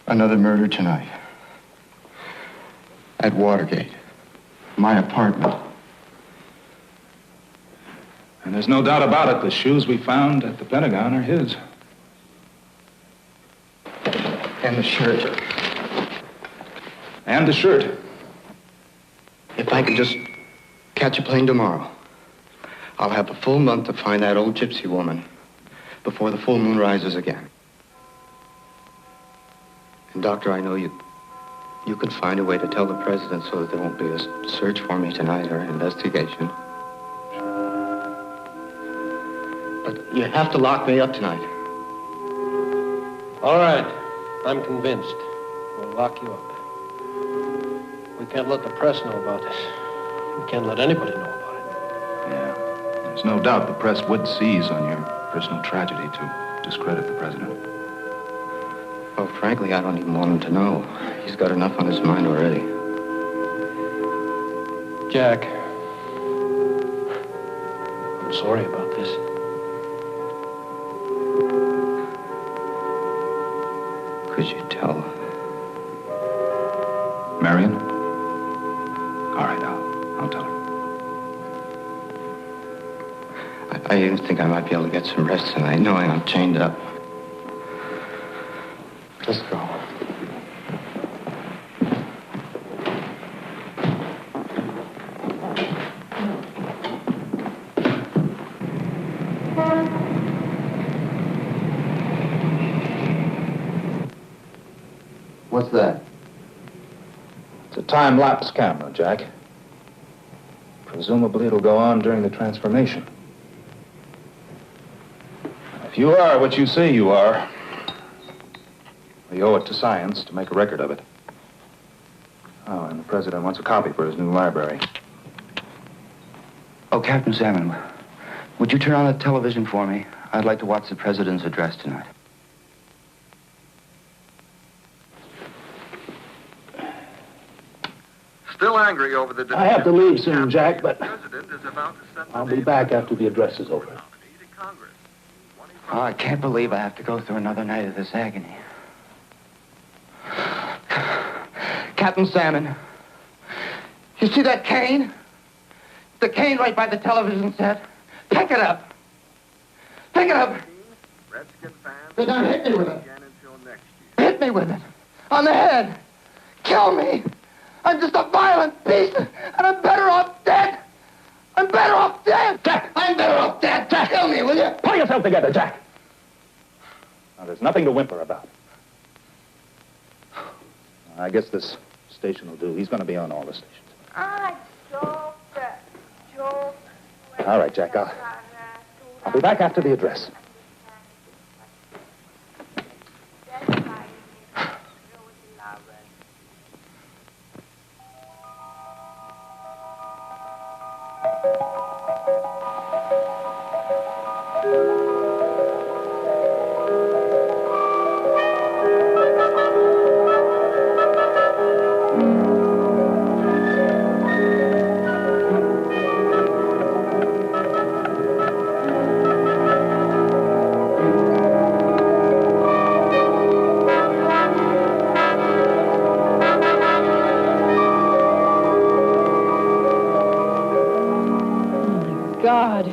Another murder tonight. At Watergate. My apartment. And there's no doubt about it, the shoes we found at the Pentagon are his. And the shirt. And the shirt. If I could just catch a plane tomorrow, I'll have a full month to find that old gypsy woman before the full moon rises again. And, Doctor, I know you can find a way to tell the president so that there won't be a search for me tonight or an investigation. But you have to lock me up tonight. All right. I'm convinced. We'll lock you up. We can't let the press know about this. We can't let anybody know about it. Yeah. There's no doubt the press would seize on your personal tragedy to discredit the president. Well, frankly, I don't even want him to know. He's got enough on his mind already. Jack, I'm sorry about this. Could you tell? Marion? All right, I'll tell her. I even think I might be able to get some rest tonight, knowing I'm chained up. Let's go. What's that? It's a time-lapse camera, Jack. Presumably it'll go on during the transformation. If you are what you say you are, we owe it to science to make a record of it. Oh, and the president wants a copy for his new library. Oh, Captain Salmon, would you turn on the television for me? I'd like to watch the president's address tonight. Still angry over the... I have to leave soon, Jack, but President is about to send I'll be back after the address is over. Oh, I can't believe I have to go through another night of this agony. Captain Salmon, you see that cane? The cane right by the television set? Pick it up. Pick it up. Redskin fans. Then don't hit me with it. Again until next year. Hit me with it. On the head. Kill me. I'm just a violent beast, and I'm better off dead. I'm better off dead. Jack! I'm better off dead. Jack! Kill me, will you? Pull yourself together, Jack! Now, there's nothing to whimper about. I guess this station will do. He's going to be on all the stations. All right, Jack, I'll be back after the address. God.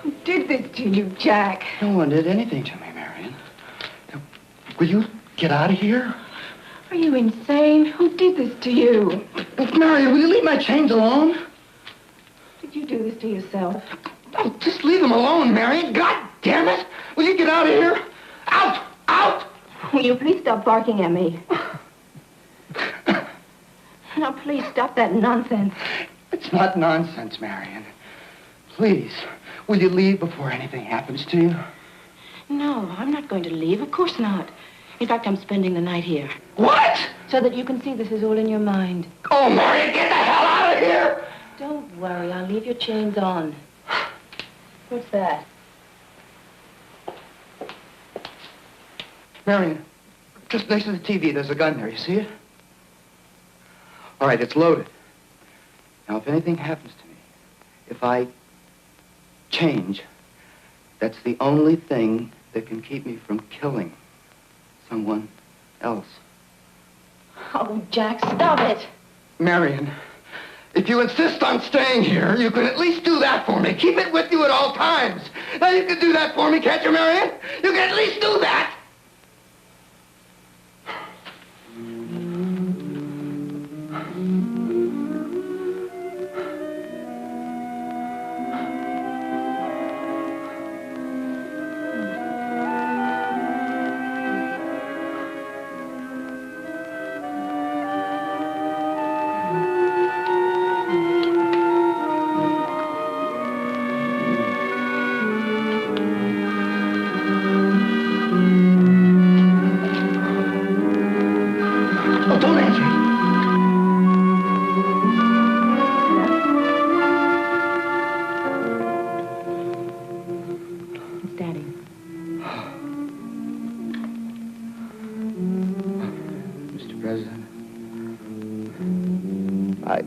Who did this to you, Jack? No one did anything to me, Marion. Will you get out of here? Are you insane? Who did this to you? Marion, will you leave my chains alone? Did you do this to yourself? Oh, just leave them alone, Marion. God damn it! Will you get out of here? Out! Out! Will you please stop barking at me? Now, please stop that nonsense. It's not nonsense, Marion. Please, will you leave before anything happens to you? No, I'm not going to leave. Of course not. In fact, I'm spending the night here. What? So that you can see this is all in your mind. Oh, Marion, get the hell out of here! Don't worry, I'll leave your chains on. What's that? Marion, just next to the TV, there's a gun there. You see it? All right, it's loaded. Now, if anything happens to me, if I change, that's the only thing that can keep me from killing someone else. Oh, Jack, stop it. Marion, if you insist on staying here, you can at least do that for me. Keep it with you at all times. Now, you can do that for me, can't you, Marion? You can at least do that.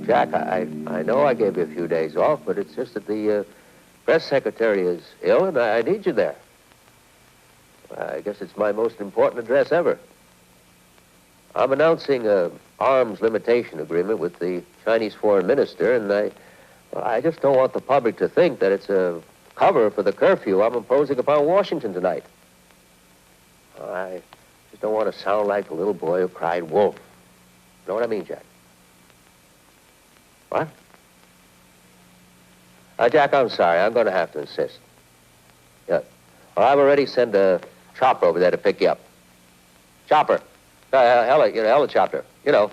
Jack, I know I gave you a few days off, but it's just that the press secretary is ill, and I need you there. I guess it's my most important address ever. I'm announcing an arms limitation agreement with the Chinese foreign minister, and I just don't want the public to think that it's a cover for the curfew I'm imposing upon Washington tonight. I just don't want to sound like the little boy who cried wolf. You know what I mean, Jack? What? Jack, I'm sorry. I'm going to have to insist. Yeah. Well, I've already sent a chopper over there to pick you up. Chopper. Helicopter. You know.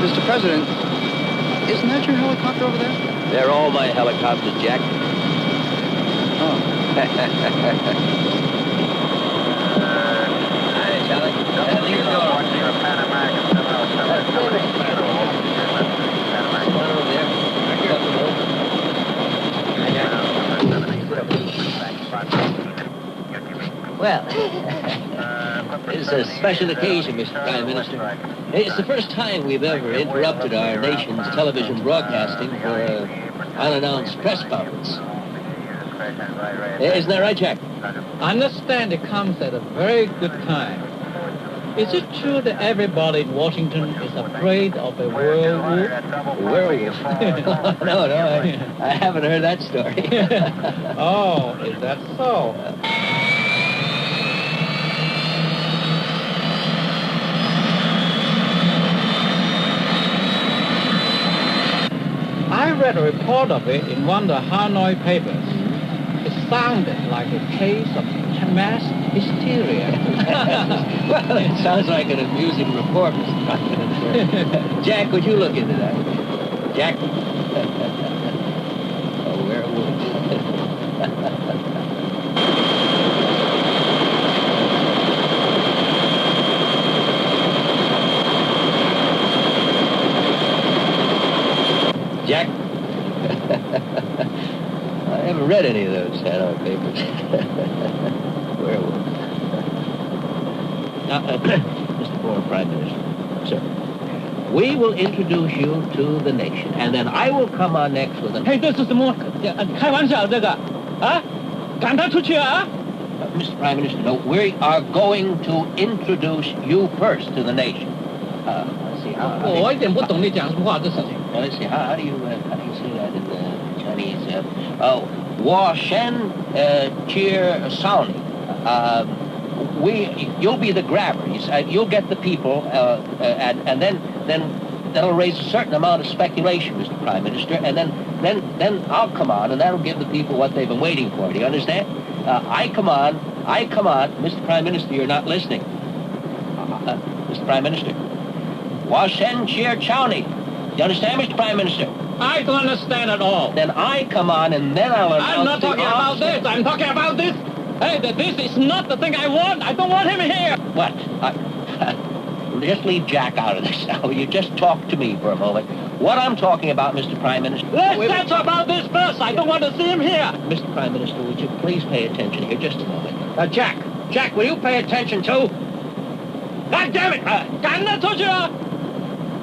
Mr. President, isn't that your helicopter over there? They're all my helicopters, Jack. Oh. Well, it's a special occasion, Mr. Prime Minister. It's the first time we've ever interrupted our nation's television broadcasting for an unannounced press conference. Isn't that right, Jack? I understand it comes at a very good time. Is it true that everybody in Washington is afraid of a werewolf? A werewolf? No, I haven't heard that story. Oh, is that so? I read a report of it in one of the Hanoi papers. It sounded like a case of mass hysteria. Well, it sounds like an amusing report, Mr. Prime Minister. Jack, would you look into that? Jack? A werewolf. Jack? I haven't read any of those Hanoi papers. Werewolf. Now, Mr. Former Prime Minister, sir, we will introduce you to the nation, and then I will come on next with an... Hey, this is the more... 开玩笑这个啊赶他出去啊 Mr. Prime Minister, no, we are going to introduce you first to the nation. Let's see, how... 我一点不懂你讲什么话这事情 Let's see, how do you say that in the Chinese? Wa Shen Cheer Sound. You'll be the grabber. You'll get the people, and then that'll raise a certain amount of speculation, Mr. Prime Minister, and then I'll come on, and that'll give the people what they've been waiting for. Do you understand? I come on, Mr. Prime Minister, you're not listening. Mr. Prime Minister. Wa Shen Cheer Chowny. You understand, Mr. Prime Minister? I don't understand at all. Then I come on, and then I'll announce... I'm not talking about this. I'm talking about this. Hey, this is not the thing I want. I don't want him here. What? Just leave Jack out of this now. You just talk to me for a moment. What I'm talking about, Mr. Prime Minister... Let's talk about this first. I don't want to see him here. Mr. Prime Minister, would you please pay attention here just a moment? Jack, will you pay attention too? God damn it! 赶他出去啊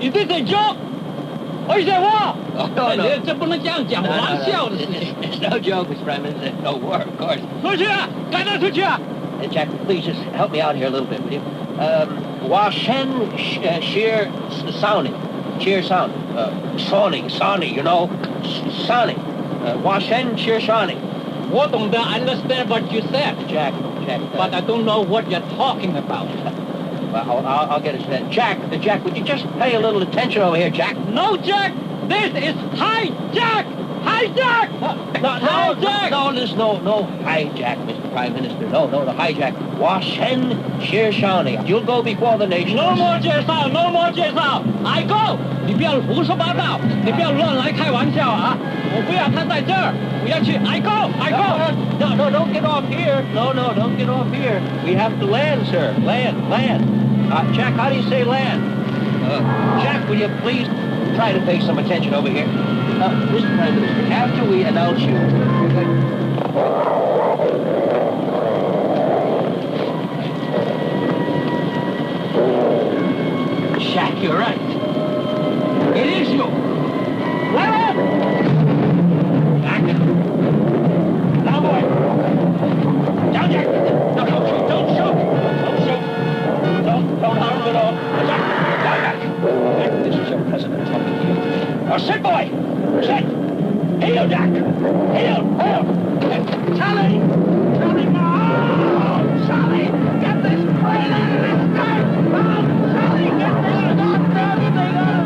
Is this a joke? Or is it war? Oh, no. 这不能这样讲玩笑的事情。 It's no joke, Mr. Prime Minister. No war, of course. 出去啊！赶他出去啊！ Jack, please just help me out here a little bit, will you? Washen sheer sounding. Sheer sound. Sounding, you know. Sounding. Washen sheer sounding. 我懂得 understand what you said, Jack. but I don't know what you're talking about. Well, I'll get it straight. Jack, would you just pay a little attention over here, Jack? No, Jack! This is hijack! Hijack! Hijack! No, there's no hijack, Mr. Prime Minister. No, the hijack. Washen sheer sounding. You'll go before the nation. No more 介绍 No more 介绍 I go! 你不要胡说八道，你不要乱来开玩笑啊！我不要他在这儿，我要去 I go! No, don't get off here. No, don't get off here. We have to land, sir. Land. Jack, how do you say land? Jack, will you please try to pay some attention over here? Mr. Prime Minister, after we announce you... Jack, you're right. It is you. Let up! Back. Now, boy. Down, Jack. No, don't shoot. Don't shoot. Don't harm him at all. Jack, down, Jack. This is your president talking to you. Now, sit, boy. Sit. Heel, Jack. Heel. Charlie, no. Charlie, get this plane out of this thing. Charlie, get this goddamn thing out of it.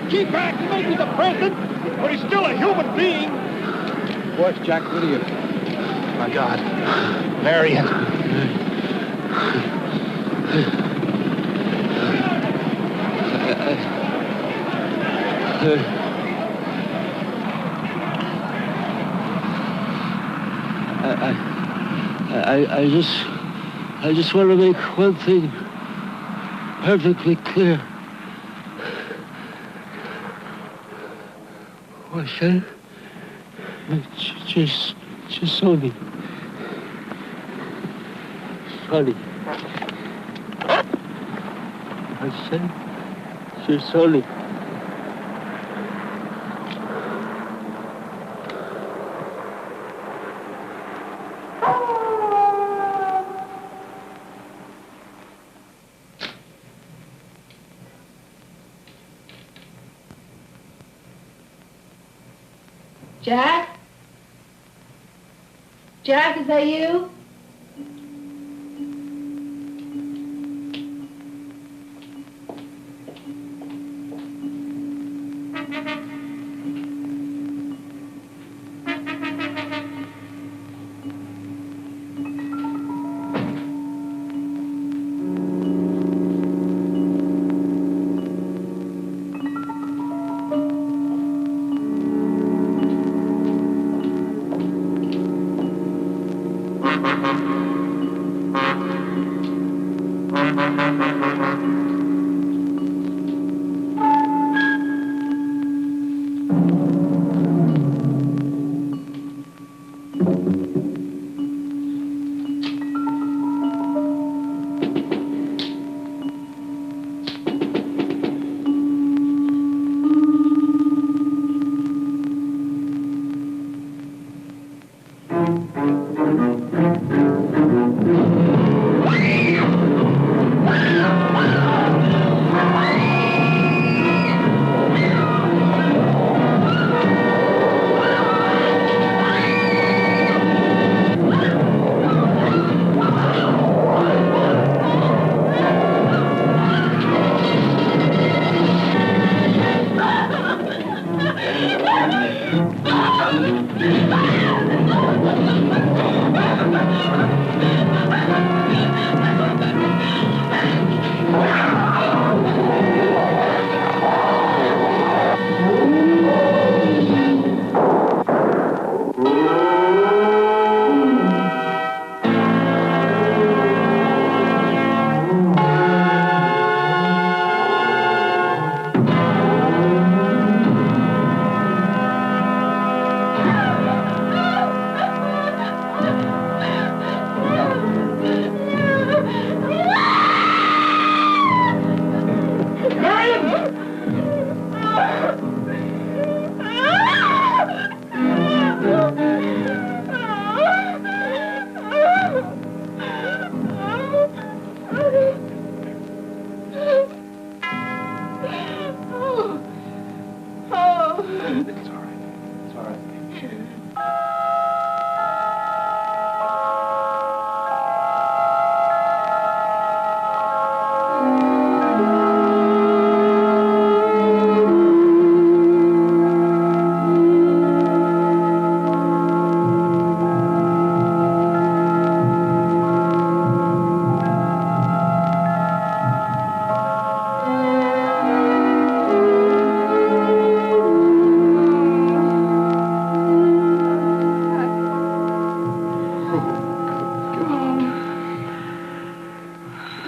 Keep back, he may be the president, but he's still a human being. What, Jack, what are you? My God. Marion. I just want to make one thing perfectly clear. Washen, just Sony. Washen, just Sony. Jack? Jack, is that you?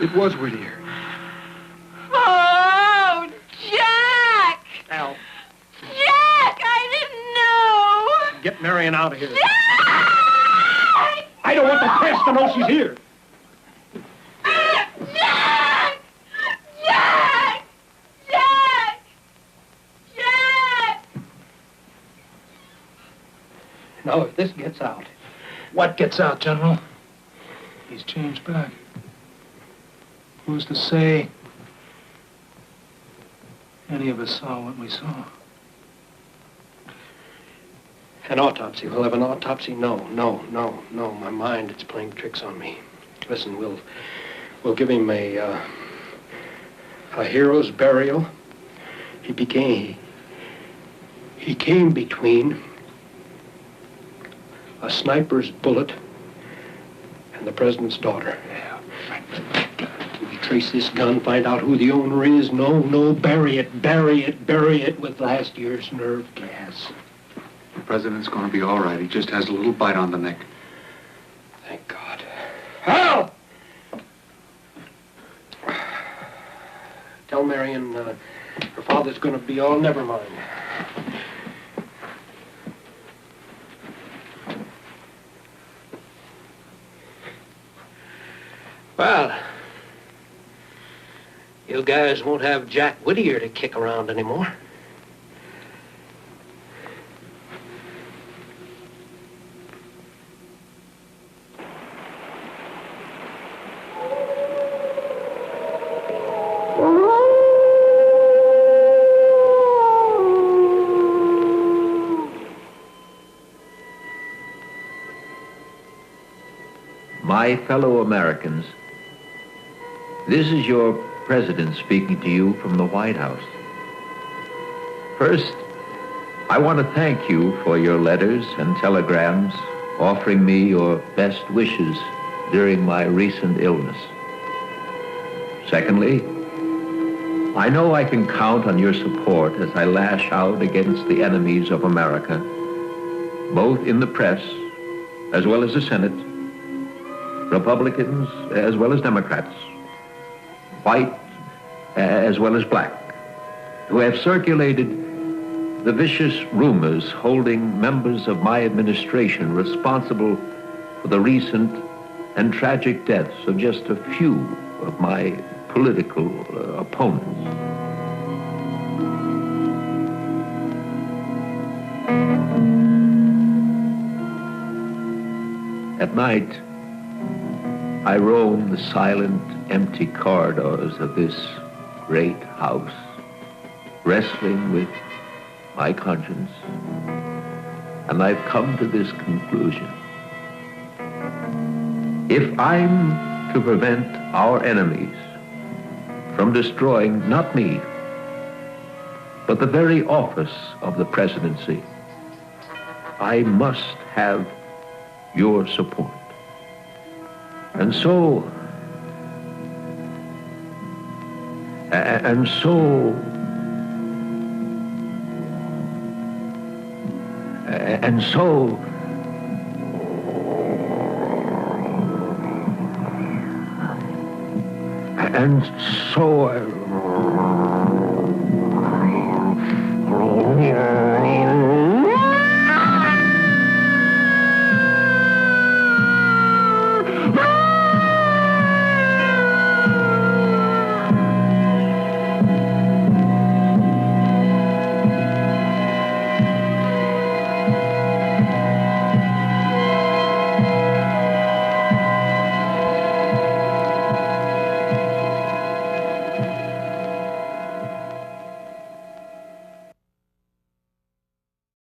It was Whittier. Oh, Jack! Al, Jack, I didn't know! get Marion out of here. Jack! I don't want the press to know she's here. Jack! Jack! Jack! Jack! Now, if this gets out... What gets out, General? He's changed back. Who's to say any of us saw what we saw? An autopsy. We'll have an autopsy? No. My mind, it's playing tricks on me. Listen, we'll give him a hero's burial. He came between a sniper's bullet and the president's daughter. We trace this gun, find out who the owner is. No, bury it with last year's nerve gas. The president's going to be all right. He just has a little bite on the neck. Thank God. Hal! Tell Marion her father's going to be all never mind. Well, you guys won't have Jack Whittier to kick around anymore. My fellow Americans, this is your president speaking to you from the White House. First, I want to thank you for your letters and telegrams offering me your best wishes during my recent illness. Secondly, I know I can count on your support as I lash out against the enemies of America, both in the press as well as the Senate, Republicans as well as Democrats, white as well as black, who have circulated the vicious rumors holding members of my administration responsible for the recent and tragic deaths of just a few of my political opponents. At night, I roam the silent, empty corridors of this great house, wrestling with my conscience, and I've come to this conclusion. If I'm to prevent our enemies from destroying not me, but the very office of the presidency, I must have your support. And so